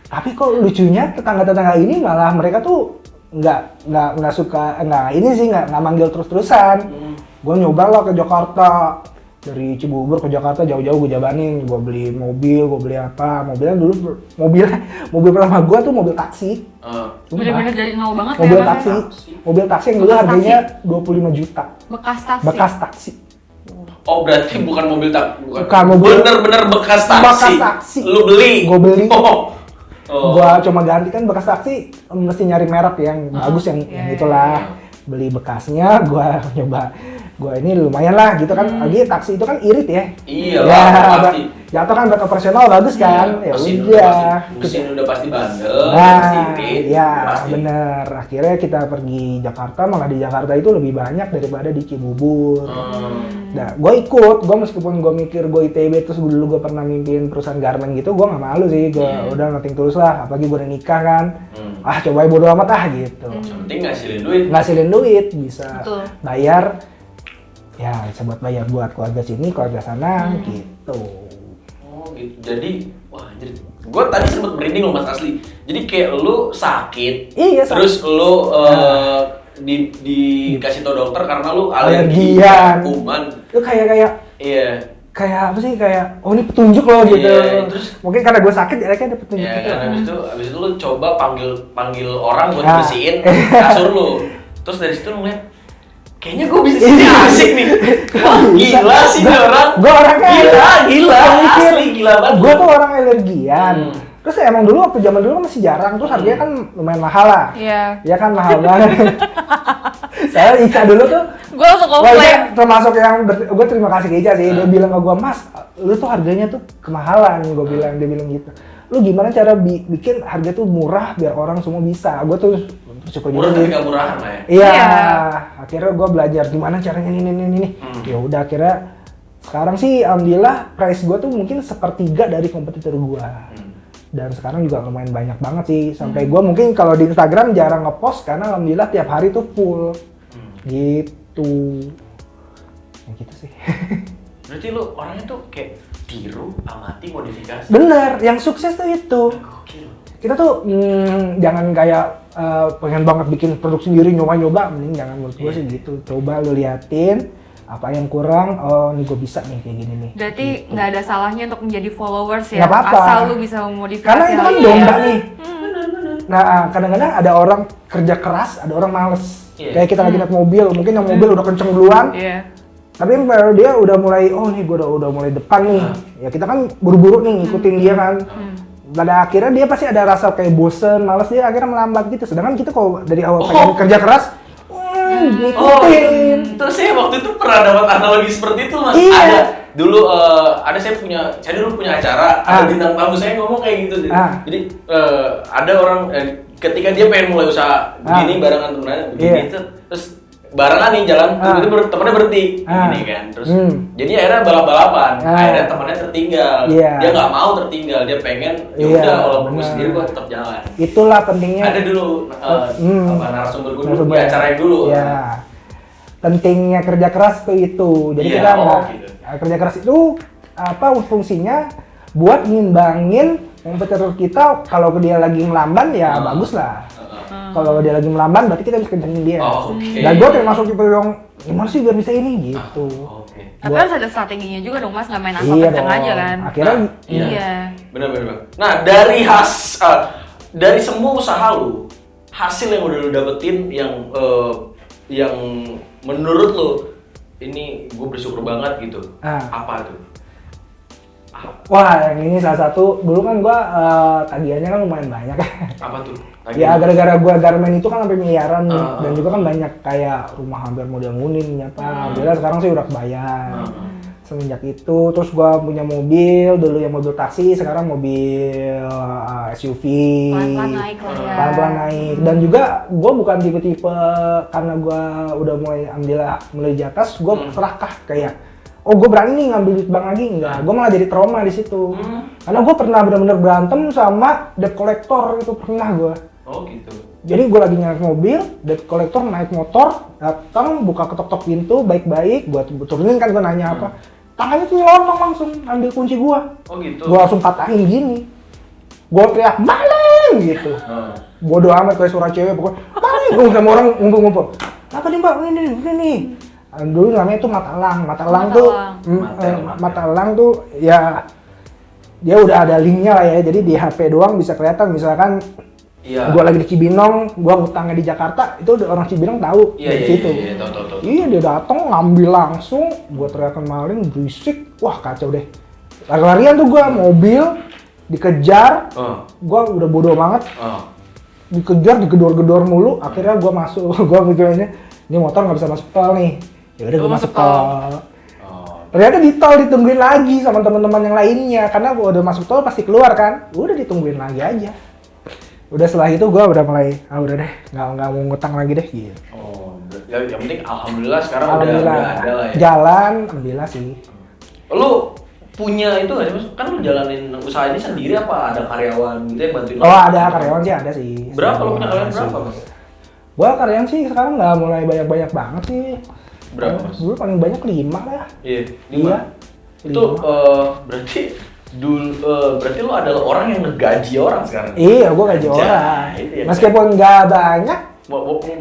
Tapi kok lucunya tetangga-tetangga ini malah mereka tuh nggak suka, nggak ini sih nggak manggil terus-terusan. Gue nyoba lah ke Jakarta, dari Cibubur ke Jakarta jauh-jauh gue jabanin, gue beli mobil, gue beli apa, mobil pertama gue tuh mobil taksi. Bener-bener dari nol banget mobil ya taksi, mobil taksi yang dulu Bekas harganya 25 juta. bekas taksi. Oh berarti bukan mobil Bukan mobil. bener-bener bekas taksi. Bekas taksi. Lu beli? Gue beli. Oh. Gua cuma ganti kan bekas taksi mesti nyari merek yang bagus yang itulah. Beli bekasnya, gua ini lumayan lah gitu kan. Lagi taksi itu kan irit ya. Iya ya, pasti. Jatuh kan buat operasional bagus kan. Ya udah. Mesin udah pasti bandel, Nah, pasti irit. ya Pasti. bener. Akhirnya kita pergi Jakarta, malah di Jakarta itu lebih banyak daripada di Cibubur. Nah, gue ikut, gue meskipun gue mikir gue ITB terus dulu gue pernah mimpin perusahaan garment gitu, gue nggak malu sih, gue udah nothing tulus lah, apalagi gue udah nikah kan, cobain bodo amat gitu. Yang penting ngasilin duit, bisa Betul. bayar, ya bisa buat bayar buat keluarga sini, keluarga sana gitu. Oh gitu, jadi wah anjir, gue tadi sempet merinding loh Mas Asli. Jadi kayak lu sakit, Iya, terus lu dikasih tau dokter karena lu Alergian. kuman. Itu kayak Iya. apa sih kayak oh ini petunjuk loh gitu. Iya, terus mungkin karena gue sakit ya ada petunjuk ya gitu. kan habis itu lu coba panggil orang buat Ah. bersihin kasur lu. Terus dari situ lu ngeliat kayaknya gue bisnis ini asik nih. Wah, gila sih nih orang. Gue orangnya Gila, asli gila banget. Gue tuh orang alergian. Terus emang dulu waktu zaman dulu kan masih jarang, terus harganya kan lumayan mahal lah. Iya. Iya kan mahal banget. Saya Ica dulu tuh, Gue langsung wah Ica komplain. termasuk yang gue terima kasih ke Ica sih. Dia bilang ke gue, Mas, lu tuh harganya tuh kemahalan. Dia bilang gitu. Lu gimana cara bikin harga tuh murah biar orang semua bisa? Gue tuh cukup Murah tapi gak murahan lah ya. Iya, Iya. akhirnya gue belajar gimana caranya ini. Ya udah akhirnya sekarang sih alhamdulillah price gue tuh mungkin 1/3 dari kompetitor gue. Dan sekarang juga lumayan banyak banget sih. Sampai gue mungkin kalau di Instagram jarang ngepost karena alhamdulillah tiap hari tuh full. Gitu. Ya gitu sih. Berarti lu orangnya tuh kayak tiru, amati, modifikasi. Bener, yang sukses tuh itu. Gokil. Kita tuh jangan kayak pengen banget bikin produk sendiri nyoba-nyoba, mending jangan menurut gue sih gitu. Coba lu liatin apa yang kurang, oh ini gue bisa nih kayak gini nih. Berarti nggak ada salahnya untuk menjadi followers ya. Nggak apa-apa. Asal lu bisa memodifikasi. Karena itu kan hal domba ya. nih. Nah kadang-kadang ada orang kerja keras, ada orang males. Iya. Kayak kita lagi naik mobil, mungkin yang mobil udah kenceng duluan. Iya. Tapi kalau dia udah mulai, oh nih gue udah mulai depan nih. Ya kita kan buru-buru nih ngikutin dia kan. Pada akhirnya dia pasti ada rasa kayak bosen, males, dia akhirnya melambat gitu. Sedangkan kita kalau dari awal pengen kerja keras, ngikutin. Terus saya waktu itu pernah dapat analogi seperti itu Mas. Iya. Ada dulu saya dulu punya acara, ada bintang tamu saya ngomong kayak gitu. Jadi ada orang ketika dia pengen mulai usaha begini barengan temennya begini terus barengan nih jalan tiba-tiba temennya berhenti gini kan. Terus jadi akhirnya balap-balapan. Akhirnya temennya tertinggal. Dia nggak mau tertinggal, dia pengen ya udah walaupun gue sendiri gue tetap jalan. Itulah pentingnya. Ada dulu narasumber gue dulu di acara yang dulu. Ya. Pentingnya kerja keras tuh itu. Jadi Iya, kita nggak gitu. kerja keras itu apa fungsinya buat ngimbangin kompetitor kita. Kalau dia lagi melamban ya bagus lah. Kalau dia lagi melamban berarti kita bisa kencengin dia. Dan gue termasuk tipe yang gimana sih biar bisa ini gitu. Tapi harus ada strateginya juga dong Mas, nggak main asal Iya kenceng dong. aja kan. Akhirnya Iya. Benar. Nah dari semua usaha lu, hasil yang udah lu dapetin yang menurut lu ini gue bersyukur banget gitu. Apa tuh? wah yang ini salah satu dulu kan gue tagihannya kan lumayan banyak. Apa tuh? Ya gara-gara gue garmen itu kan sampai miliaran nih. Dan juga kan banyak kayak rumah hampir model ngunin nyata. Alhamdulillah sekarang sih udah kebayar. Semenjak itu terus gue punya mobil dulu yang mobil taksi, sekarang mobil SUV. Pelan-pelan naik lah ya. Pelan-pelan naik. Dan juga gue bukan tipe-tipe karena gue udah mulai alhamdulillah mulai di atas, gue serakah kayak oh gue berani nih ngambil duit bank lagi, enggak, gue malah jadi trauma di situ. Karena gue pernah benar-benar berantem sama debt collector, itu pernah gue. Oh gitu. Jadi gue lagi naik mobil, debt collector naik motor, datang buka ketok-ketok pintu baik-baik, gue turunin kan, gue nanya apa, tangannya tuh nyelonong langsung ambil kunci gue. Oh gitu. Gue langsung patahin gini, gue teriak maling gitu. Bodoh amat kayak suara cewek, pokoknya maling. Gue sama orang ngumpul-ngumpul. Apa nih mbak, ini nih. Dulu namanya tuh mata elang. Mata elang tuh ya dia udah ada linknya lah ya. Jadi di HP doang bisa kelihatan misalkan gua lagi di Cibinong, gua ngutangnya di Jakarta, itu orang Cibinong tahu dari situ. Tahu. Iya, dia datang ngambil langsung, gua teriakan maling, berisik, wah kacau deh. Lari-larian tuh gua mobil dikejar, gua udah bodoh banget. Dikejar, digedor-gedor mulu, akhirnya gua masuk, gua mikirnya ini motor nggak bisa masuk tol nih. Ya udah gua masuk tol. Ternyata di tol ditungguin lagi sama teman-teman yang lainnya, karena gua udah masuk tol pasti keluar kan. Udah ditungguin lagi aja. Udah setelah itu gue udah mulai, udah deh, nggak mau ngutang lagi deh gitu. Ya yang penting alhamdulillah sekarang udah ada lah ya. Jalan, alhamdulillah sih. Lu punya itu nggak sih? Kan lu jalanin usaha ini sendiri apa ada karyawan gitu yang bantuin? Ada karyawan sih, ada sih. Berapa lu punya karyawan berapa, Mas? Gua karyawan sih sekarang nggak mulai banyak-banyak banget sih. Berapa, Mas? Dulu paling banyak 5 lah. Iya, 5. Itu berarti berarti lu adalah orang yang ngegaji orang sekarang? Iya, gua gaji orang. Meskipun nggak banyak,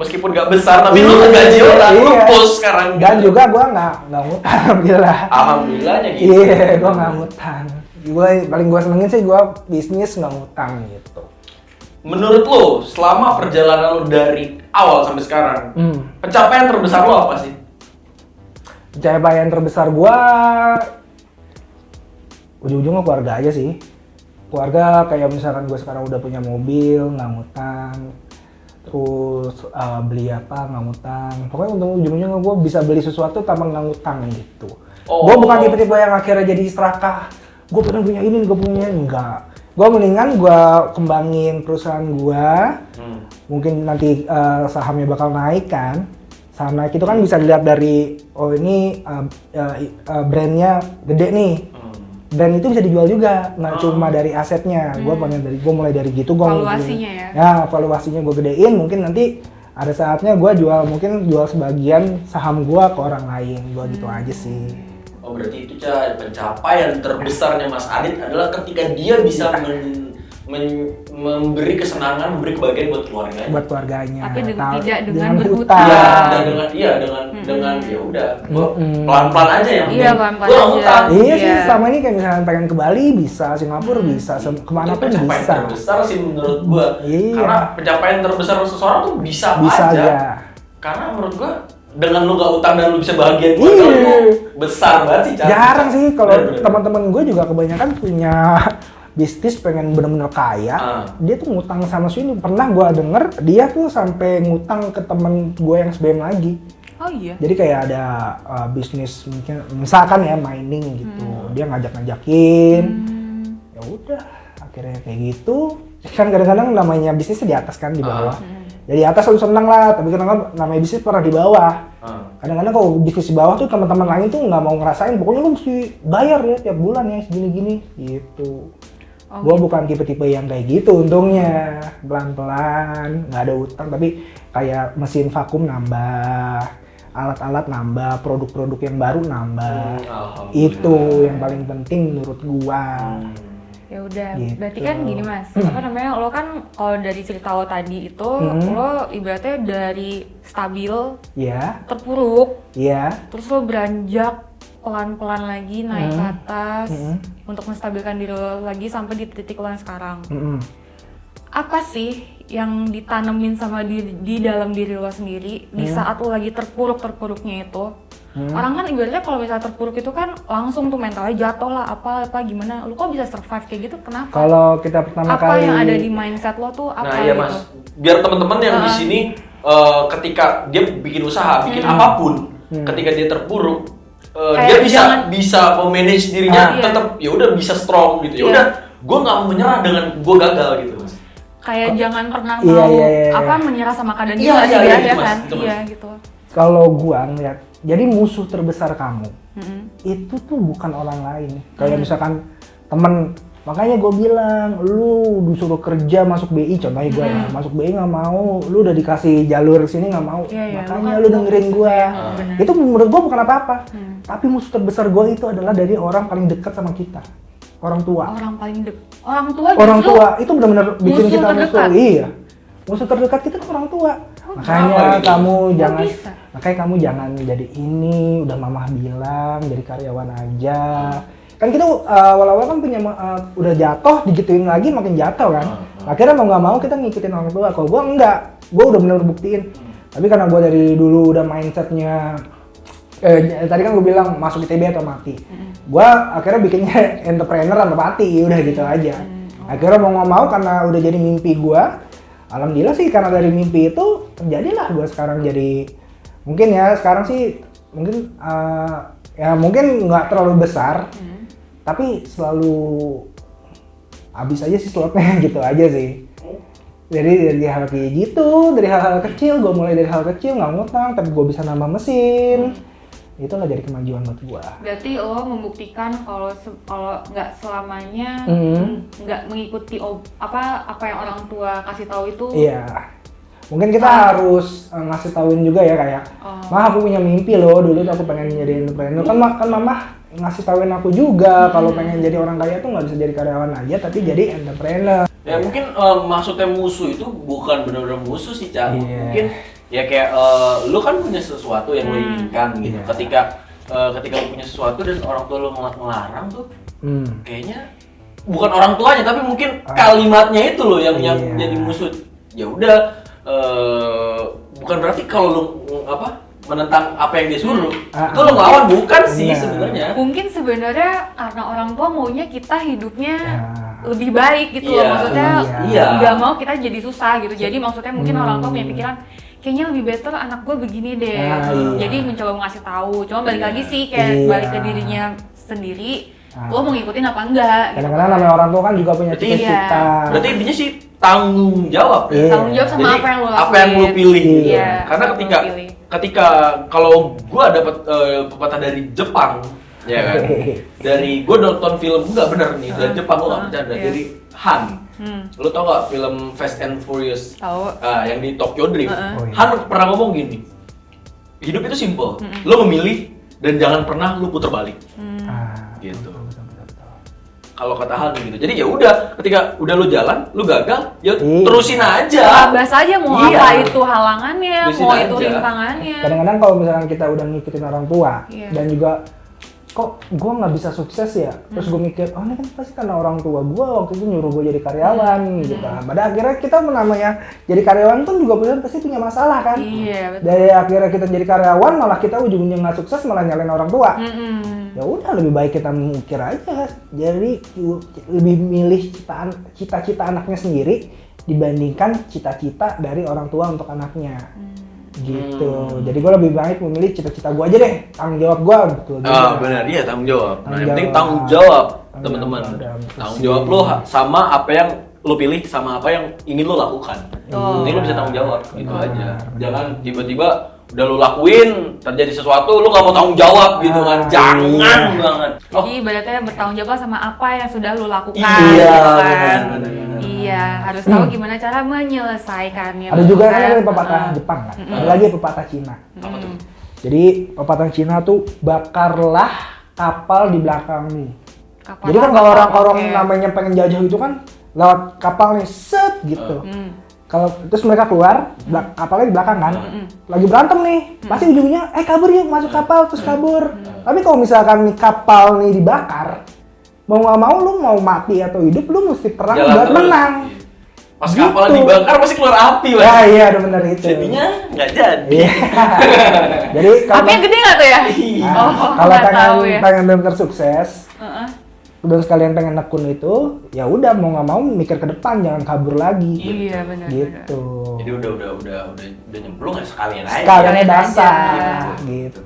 meskipun nggak besar, tapi lu ngegaji orang, lu post sekarang. Dan juga gua nggak ngutang, alhamdulillah. Alhamdulillahnya gitu. Iya, gua nggak ngutang. Paling gua senengin sih gua bisnis nggak ngutang gitu. Menurut lu, selama perjalanan lu dari awal sampai sekarang, pencapaian terbesar lu apa sih? Pencapaian terbesar gua ujung-ujungnya keluarga aja sih. Keluarga kayak misalkan gue sekarang udah punya mobil, nggak ngutang. Terus beli apa, nggak ngutang. Pokoknya ujung-ujungnya gue bisa beli sesuatu tanpa nggak ngutang gitu. Gue bukan tipe-tipe yang akhirnya jadi serakah. Gue pengen punya ini, gue punya ini. Enggak. Gue mendingan gue kembangin perusahaan gue. Mungkin nanti sahamnya bakal naik kan. Saham naik itu kan bisa dilihat dari, ini brandnya gede nih. Dan itu bisa dijual juga, nggak cuma dari asetnya. Gue mulai dari gitu. Valuasinya ya? Ya, valuasinya gue gedein. Mungkin nanti ada saatnya gue mungkin jual sebagian saham gue ke orang lain. Gue gitu aja sih. Oh berarti itu pencapaian terbesarnya Mas Adit adalah ketika dia bisa memberi kesenangan, memberi kebahagiaan buat keluarganya. Buat keluarganya. Tapi tidak dengan berhutang. Dengan ya udah pelan-pelan aja yang penting. Iya, pelan-pelan aja. Iya sih, sama ini kayak misalnya pengen ke Bali bisa, Singapura bisa, kemana pun bisa. Pencapaian terbesar sih menurut gua. Karena pencapaian terbesar seseorang tuh bisa aja. Karena menurut gua dengan lu gak utang dan lu bisa bahagia besar banget sih. Jarang sih kalau teman-teman gue juga kebanyakan punya bisnis pengen bener-bener kaya, dia tuh ngutang sama sini. Pernah gue denger dia tuh sampai ngutang ke temen gue yang SBM lagi. Oh iya. Jadi kayak ada bisnis mungkin misalkan ya mining gitu, dia ngajak-ngajakin. Ya udah, akhirnya kayak gitu. Kan kadang-kadang namanya bisnisnya di atas kan, di bawah. Jadi atas lu seneng lah, tapi kadang-kadang namanya bisnis pernah di bawah. Kadang-kadang kalau bisnis di bawah tuh teman-teman lain tuh nggak mau ngerasain, pokoknya lu mesti bayar ya tiap bulan ya segini-gini gitu. Gue bukan tipe-tipe yang kayak gitu untungnya, pelan-pelan, nggak ada utang, tapi kayak mesin vakum nambah, alat-alat nambah, produk-produk yang baru nambah. Itu yang paling penting menurut gua. Ya udah, gitu. berarti kan gini Mas, apa namanya, lo kan kalau dari cerita lo tadi itu, lo ibaratnya dari stabil, terpuruk, terus lo beranjak pelan-pelan lagi naik ke atas untuk menstabilkan diri lo lagi sampai di titik lo yang sekarang. Apa sih yang ditanemin sama di dalam diri lo sendiri di saat lo lagi terpuruk-terpuruknya itu? Orang kan ibaratnya kalau misalnya terpuruk itu kan langsung tuh mentalnya jatuh lah, apa gimana? Lo kok bisa survive kayak gitu? Kenapa? Kalau kita pertama apa kali yang ada di mindset lo tuh apa? Nah iya Mas, biar teman-teman yang di sini ketika dia bikin usaha, bikin apapun, ketika dia terpuruk, dia bisa memanage dirinya tetap ya udah bisa strong gitu. Ya udah, gue nggak menyerah dengan gue gagal gitu Mas. Kayak jangan pernah mau menyerah sama keadaan dia ya kan? Iya gitu. Kalau gua ngeliat, jadi musuh terbesar kamu itu tuh bukan orang lain. Kayak misalkan temen, makanya gue bilang, lu disuruh kerja masuk BI, contohnya gue ya, masuk BI nggak mau, lu udah dikasih jalur sini nggak mau, makanya lu dengerin gue. Itu menurut gue bukan apa-apa. Tapi musuh terbesar gue itu adalah dari orang paling dekat sama kita, orang tua. Orang tua itu benar-benar bikin kita musuh. Iya. musuh terdekat kita kan orang tua. Oh, Makanya bisa? kamu jangan jadi ini, udah mamah bilang jadi karyawan aja. Kan kita awal-awal kan punya udah jatuh digituin lagi makin jatuh kan. Akhirnya mau nggak mau kita ngikutin orang tua. Kalau gue enggak, gue udah bener buktiin. Tapi karena gue dari dulu udah mindsetnya tadi kan gue bilang masuk ITB atau mati. Gue akhirnya bikinnya entrepreneur atau mati, udah gitu aja. Akhirnya mau nggak mau karena udah jadi mimpi gue. Alhamdulillah sih karena dari mimpi itu terjadilah gue sekarang jadi mungkin ya sekarang sih mungkin ya mungkin nggak terlalu besar. Tapi selalu habis aja sih slotnya gitu aja sih. Jadi dari hal kayak gitu, dari hal-hal kecil, gue mulai dari hal kecil nggak ngutang, tapi gue bisa nambah mesin. Itu nggak jadi kemajuan buat gue. Berarti lo membuktikan kalau nggak selamanya nggak mengikuti apa yang orang tua kasih tahu itu. Iya. Mungkin kita harus ngasih tauin juga ya kayak, "Ma, aku punya mimpi loh, dulu tuh aku pengen jadi entrepreneur." Kan mama ngasih tauin aku juga kalau pengen jadi orang kaya tuh nggak bisa jadi karyawan aja tapi jadi entrepreneur. Ya mungkin maksudnya musuh itu bukan benar-benar musuh sih, Cak. Mungkin ya kayak lu kan punya sesuatu yang lu inginkan gitu. Ketika lu punya sesuatu dan orang tua lu ngelarang tuh, kayaknya bukan orang tuanya tapi mungkin kalimatnya itu loh yang jadi musuh. Ya udah, bukan berarti kalau lu menentang apa yang dia suruh, itu lo ngelawan bukan sih sebenarnya. Mungkin sebenarnya karena orang tua maunya kita hidupnya lebih baik gitu loh, maksudnya nggak mau kita jadi susah gitu. Jadi maksudnya mungkin orang tua punya pikiran kayaknya lebih better anak gue begini deh. Jadi mencoba ngasih tahu. Cuma balik lagi sih kayak balik ke dirinya sendiri. Lo mau ngikutin apa enggak? Kadang-kadang namanya orang tua kan juga punya cita-cita. Berarti intinya sih tanggung jawab. Tanggung jawab sama jadi, apa yang lo lakuin. Apa yang lo pilih. Karena pilih. ketika kalau gue dapat pepatah dari Jepang, ya kan, dari gue nonton film nggak bener nih dari Jepang, gue nggak bercanda, dari Han. Lo tau gak film Fast and Furious? Tahu. Yang di Tokyo Drift. Han pernah ngomong gini, hidup itu simple, lo memilih dan jangan pernah lo puter balik. Gitu. Kalau kata Han gitu. Jadi ya udah, ketika udah lu jalan, lu gagal, ya terusin aja. Labas aja mau apa itu halangannya, terusin mau itu aja. rintangannya. Kadang-kadang kalau misalkan kita udah ngikutin orang tua dan juga kok gue nggak bisa sukses ya, terus gue mikir, oh ini kan pasti karena orang tua gue waktu itu nyuruh gue jadi karyawan gitu kan. Pada akhirnya kita namanya jadi karyawan pun juga pasti punya masalah kan. Iya, betul. Dari akhirnya kita jadi karyawan malah kita ujung-ujungnya nggak sukses malah nyalain orang tua. Ya udah lebih baik kita mikir aja, jadi lebih milih cita-cita anaknya sendiri dibandingkan cita-cita dari orang tua untuk anaknya. Gitu. Jadi gue lebih baik memilih cita-cita gue aja deh, tanggung jawab gue betul. Benar, iya tanggung jawab. Nah, yang penting tanggung jawab, teman-teman. Tanggung jawab lo sama apa yang lo pilih sama apa yang ingin lo lakukan. Ini lo bisa tanggung jawab, gitu aja. Jangan tiba-tiba udah lo lakuin, terjadi sesuatu, lo gak mau tanggung jawab gitu kan. Jangan banget. Jadi ibaratnya bertanggung jawab sama apa yang sudah lo lakukan. Iya, gitu kan. benar. Iya, harus tahu gimana cara menyelesaikannya. Ada juga kan ada pepatah Jepang kan, ada lagi pepatah Cina. Apa tuh? Jadi pepatah Cina tuh bakarlah kapal di belakangmu. Jadi kan kalau orang-orang namanya pengen jajah itu kan lewat kapal nih set gitu. Kalau terus mereka keluar, kapalnya di belakang kan, lagi berantem nih, pasti ujungnya kabur yuk masuk kapal terus kabur. Tapi kalau misalkan nih kapal nih dibakar, mau nggak mau lu mau mati atau hidup lu mesti perang buat menang. Pas kapal dibakar pasti keluar api lah. Ya iya udah benar itu. Jadinya nggak jadi. Jadi apinya gede nggak tuh ya? Kalau pengen benar-benar sukses, dan sekalian pengen nekun itu, ya udah mau nggak mau mikir ke depan, jangan kabur lagi. Iya benar. Gitu. Jadi udah nyemplung ya sekalian aja. Sekalian dasar. Gitu.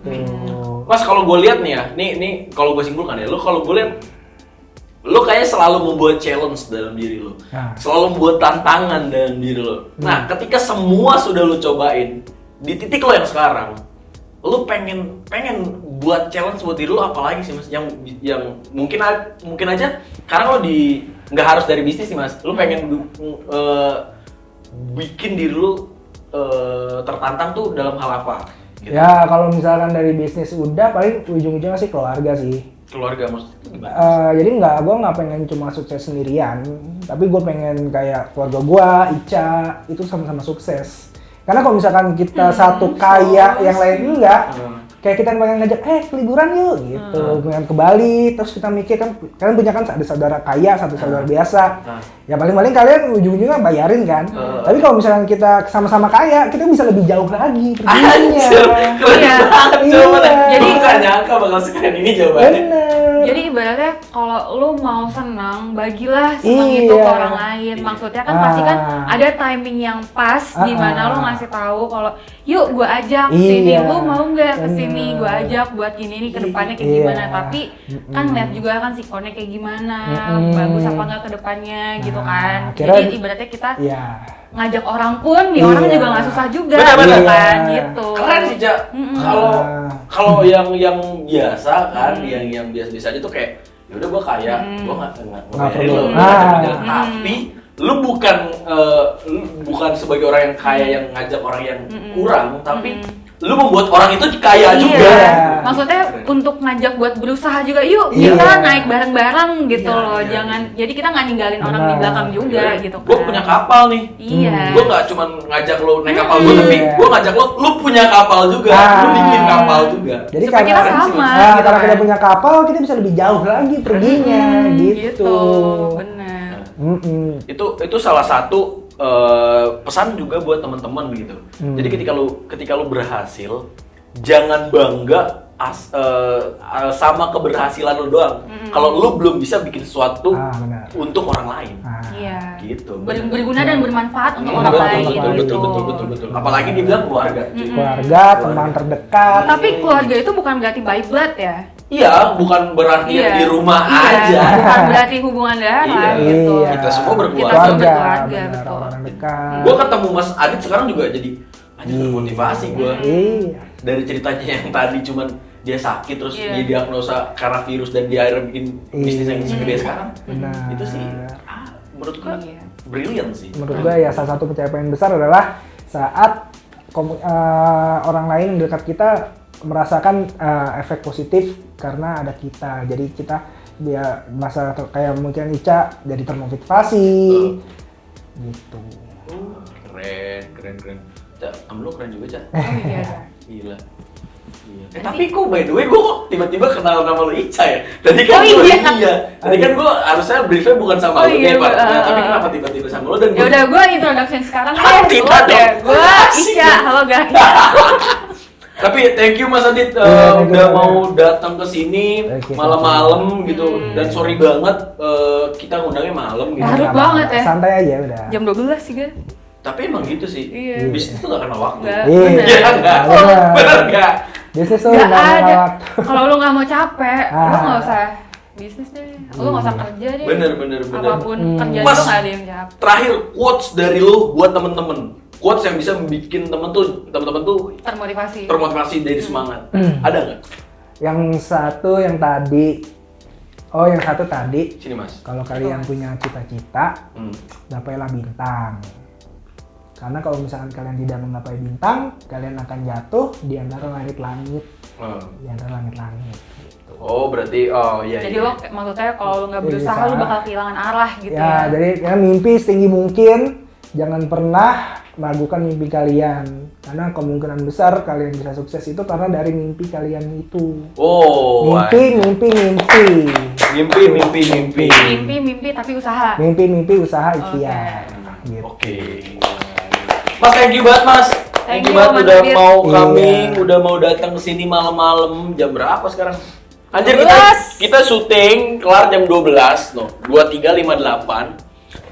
Mas kalau gue lihat nih ya, nih kalau gue simpulkan ya, kalau gue lihat lo kayak selalu membuat challenge dalam diri lo, selalu membuat tantangan dalam diri lo. Nah, ketika semua sudah lo cobain di titik lo yang sekarang, lo pengen buat challenge buat diri lo apa lagi sih mas? Yang mungkin aja karena lo nggak harus dari bisnis sih mas, lo pengen bikin diri lo tertantang tuh dalam hal apa? Gitu. Ya kalau misalkan dari bisnis udah paling ujung-ujungnya sih keluarga sih. Keluarga maksudnya gimana? Jadi gue nggak pengen cuma sukses sendirian, tapi gue pengen kayak keluarga gue, Ica itu sama-sama sukses. Karena kalau misalkan kita satu kaya, yang lain enggak, kayak kita pengen ngajak, liburan yuk gitu, pengen ke Bali, terus kita mikir kan, kalian punya kan ada saudara kaya, satu saudara biasa, ya paling-paling kalian ujung-ujungnya bayarin kan. Tapi kalau misalkan kita sama-sama kaya, kita bisa lebih jauh lagi perginya. Jadi nggak nyangka bakal sekeren ini jawabannya. Jadi ibaratnya kalau lu mau senang, bagilah senang itu ke orang lain. Maksudnya kan pasti kan ada timing yang pas di mana lu ngasih tahu kalau yuk gua ajak sini, lu mau nggak kesini, gua ajak buat ini nih ke depannya kayak gimana. Tapi kan lihat juga kan sikonnya kayak gimana, bagus apa nggak ke depannya gitu kan. Jadi ibaratnya kita ngajak orang pun, nih orang juga nggak susah juga gitu kan gitu. Keren sih, Ja. Kalau yang biasa kan, yang biasa-biasa aja tuh kayak ya udah gua kaya, gua nggak perlu. Tapi lu bukan sebagai orang yang kaya yang ngajak orang yang kurang, tapi lu membuat orang itu kaya juga. Maksudnya untuk ngajak buat berusaha juga, yuk kita naik bareng-bareng gitu loh. Jangan, jadi kita nggak ninggalin orang di belakang juga gitu kan. Gue punya kapal nih. Gue nggak cuma ngajak lo naik kapal gue, tapi gue ngajak lu punya kapal juga, lu bikin kapal juga. Jadi supaya kita sama. Gitu karena kita punya kapal, kita bisa lebih jauh lagi perginya gitu. Benar. Itu salah satu pesan juga buat teman-teman gitu. Jadi ketika lu berhasil, jangan bangga sama keberhasilan lu doang. Kalau lu belum bisa bikin sesuatu untuk orang lain. Gitu. Berguna dan bermanfaat untuk orang lain. Betul. Apalagi dibilang keluarga. Keluarga, teman terdekat. Tapi keluarga itu bukan berarti by blood ya. Iya, bukan berarti di rumah aja. Bukan berarti hubungan darah gitu. Kita semua berkeluarga. Kita semua berkeluarga, betul. Gue ketemu Mas Adit sekarang juga jadi termotivasi gue. Dari ceritanya yang tadi cuman dia sakit terus dia diagnosa karena virus dan dia akhirnya bikin bisnis yang segede sekarang. Itu sih menurut gue brilliant sih. Menurut gue ya salah satu pencapaian besar adalah saat orang lain dekat kita merasakan efek positif karena ada kita. Jadi kita dia masa kayak mungkin Ica jadi termotivasi gitu. Keren. Cak, kamu lu keren juga, Cak. Gila. Tapi kok by the way gue kok tiba-tiba kenal nama lu Ica ya? Tadi kan Tadi kan gue harusnya briefnya bukan sama lu nih, Pak. Tapi kenapa tiba-tiba sama lu dan gue? Ya udah gue introduction sekarang Tidak dong. Gue Ica, halo guys. Tapi thank you Mas Adit udah mau datang ke sini malam-malam gitu. Dan sorry banget kita ngundangnya malam gitu. Larut banget ya. Santai aja udah. Jam 12 sih gue. Tapi emang gitu sih. Bisnis tuh gak kenal waktu. Iya enggak. Bener enggak? Bisnis tuh gak ada waktu. Kalau lu gak mau capek, lu gak usah bisnis deh. Lu gak usah kerja deh. Bener. Apapun kerjaan Mas, lu gak ada yang capek. Terakhir quotes dari lu buat temen-temen. Quotes yang bisa bikin temen-temen tuh termotivasi dari semangat. Ada nggak? Yang satu tadi. Sini Mas. Kalau kalian punya cita-cita, gapailah bintang. Karena kalau misalkan kalian tidak menggapai bintang, kalian akan jatuh di antara langit-langit. Di antara langit-langit. Gitu. Oh berarti iya. Jadi lo maksudnya kalau lu nggak berusaha lu bakal kehilangan arah gitu ya. Jadi mimpi setinggi mungkin. Jangan pernah meragukan mimpi kalian, karena kemungkinan besar kalian bisa sukses itu karena dari mimpi kalian itu. Mimpi tapi usaha. Mimpi usaha ikhtiar. Oke. Mas thank you banget Mas. Thank you banget udah mau udah mau datang ke sini malam-malam. Jam berapa sekarang? Anjir kita syuting kelar jam 12 no. 23.58.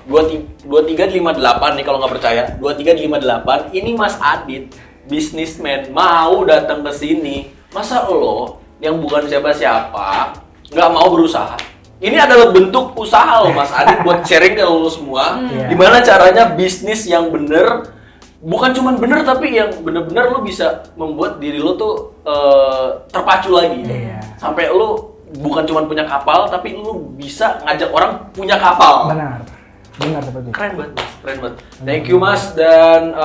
23.58 nih kalau nggak percaya. 23.58. Ini Mas Adit, businessman, mau datang ke sini. Masa lo yang bukan siapa-siapa nggak mau berusaha? Ini adalah bentuk usaha lo Mas Adit buat sharing ke lo semua. Gimana caranya bisnis yang bener, bukan cuma bener tapi yang bener-bener lo bisa membuat diri lo tuh terpacu lagi. Sampai lo bukan cuma punya kapal tapi lo bisa ngajak orang punya kapal. Benar seperti itu. Keren banget. Thank you Mas, dan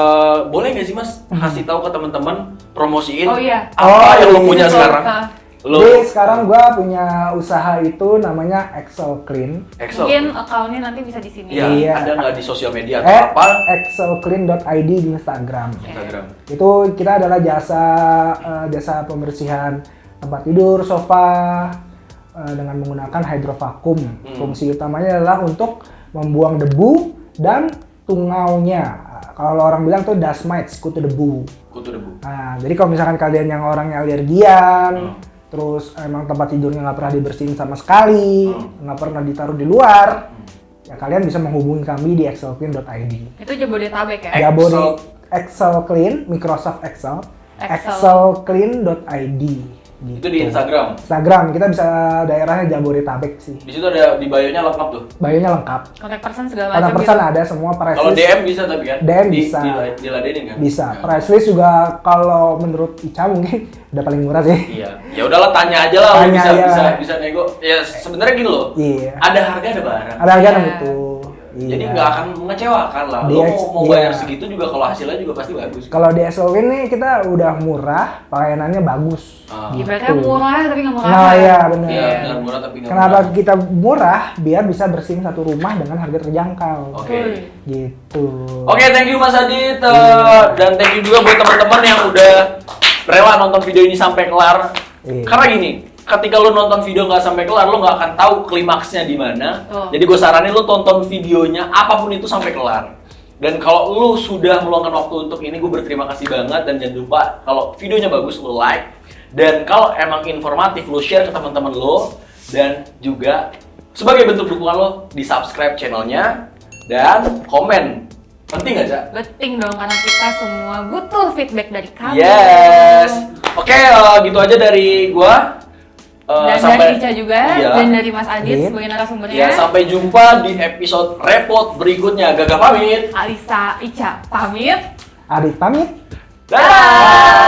boleh nggak sih Mas kasih tahu ke teman-teman promosiin apa yang lo punya sekarang? Jadi sekarang gue punya usaha itu namanya Excel Clean. Mungkin account-nya nanti bisa di sini. Iya. Ada nggak di sosial media atau apa? excelclean.id di Instagram. Itu kita adalah jasa pembersihan tempat tidur, sofa dengan menggunakan hydrovacuum. Fungsi utamanya adalah untuk membuang debu dan tungaunya. Kalau orang bilang tuh dust mites, kutu debu. Nah, jadi kalau misalkan kalian yang orangnya alergian, terus emang tempat tidurnya nggak pernah dibersihin sama sekali, nggak pernah ditaruh di luar, ya kalian bisa menghubungi kami di excelclean.id. Itu Jabodetabek ya? Excel Clean, Microsoft Excel, excelclean.id. Gitu. Itu di Instagram. Kita bisa daerahnya Jabodetabek sih. Di situ ada di bio-nya lengkap tuh. Bio-nya lengkap. Kontak person segala Kontak macam. person ada semua price list. Kalau DM bisa tapi kan? DM bisa. Diladenin kan? Bisa. Price list juga kalau menurut Ica mungkin udah paling murah sih. Iya. Ya udahlah tanya aja lah. Tanya bisa nego. Ya sebenarnya gini loh. Iya. Ada harga ada barang. Ada harga gitu. Jadi Iya. nggak akan mengecewakan lah. Lo mau bayar segitu juga kalau hasilnya juga pasti bagus. Kalau di Excel nih kita udah murah, pelayanannya bagus. Ibaratnya murah tapi nggak murah. Nah iya benar. Iya benar murah tapi nggak Kenapa murah. kita murah? Biar bisa bersihin satu rumah dengan harga terjangkau. Oke. Gitu. Oke, thank you Mas Adit. Dan thank you juga buat teman-teman yang udah rela nonton video ini sampai kelar. Karena gini, ketika lo nonton video nggak sampai kelar, lo nggak akan tahu klimaksnya di mana. Jadi gue saranin lo tonton videonya apapun itu sampai kelar. Dan kalau lo sudah meluangkan waktu untuk ini, gue berterima kasih banget. Dan jangan lupa kalau videonya bagus lo like. Dan kalau emang informatif lo share ke teman-teman lo. Dan juga sebagai bentuk dukungan lo di subscribe channelnya dan komen. Penting nggak, Cak? Penting dong, karena kita semua butuh feedback dari kamu. Yes. Oke, gitu aja dari gua. Dan dari Ica juga, dan dari Mas Adit sebagai narasumbernya. Ya, sampai jumpa di episode repot berikutnya. Gagah pamit. Alisa, Ica pamit. Adit pamit. Dadah.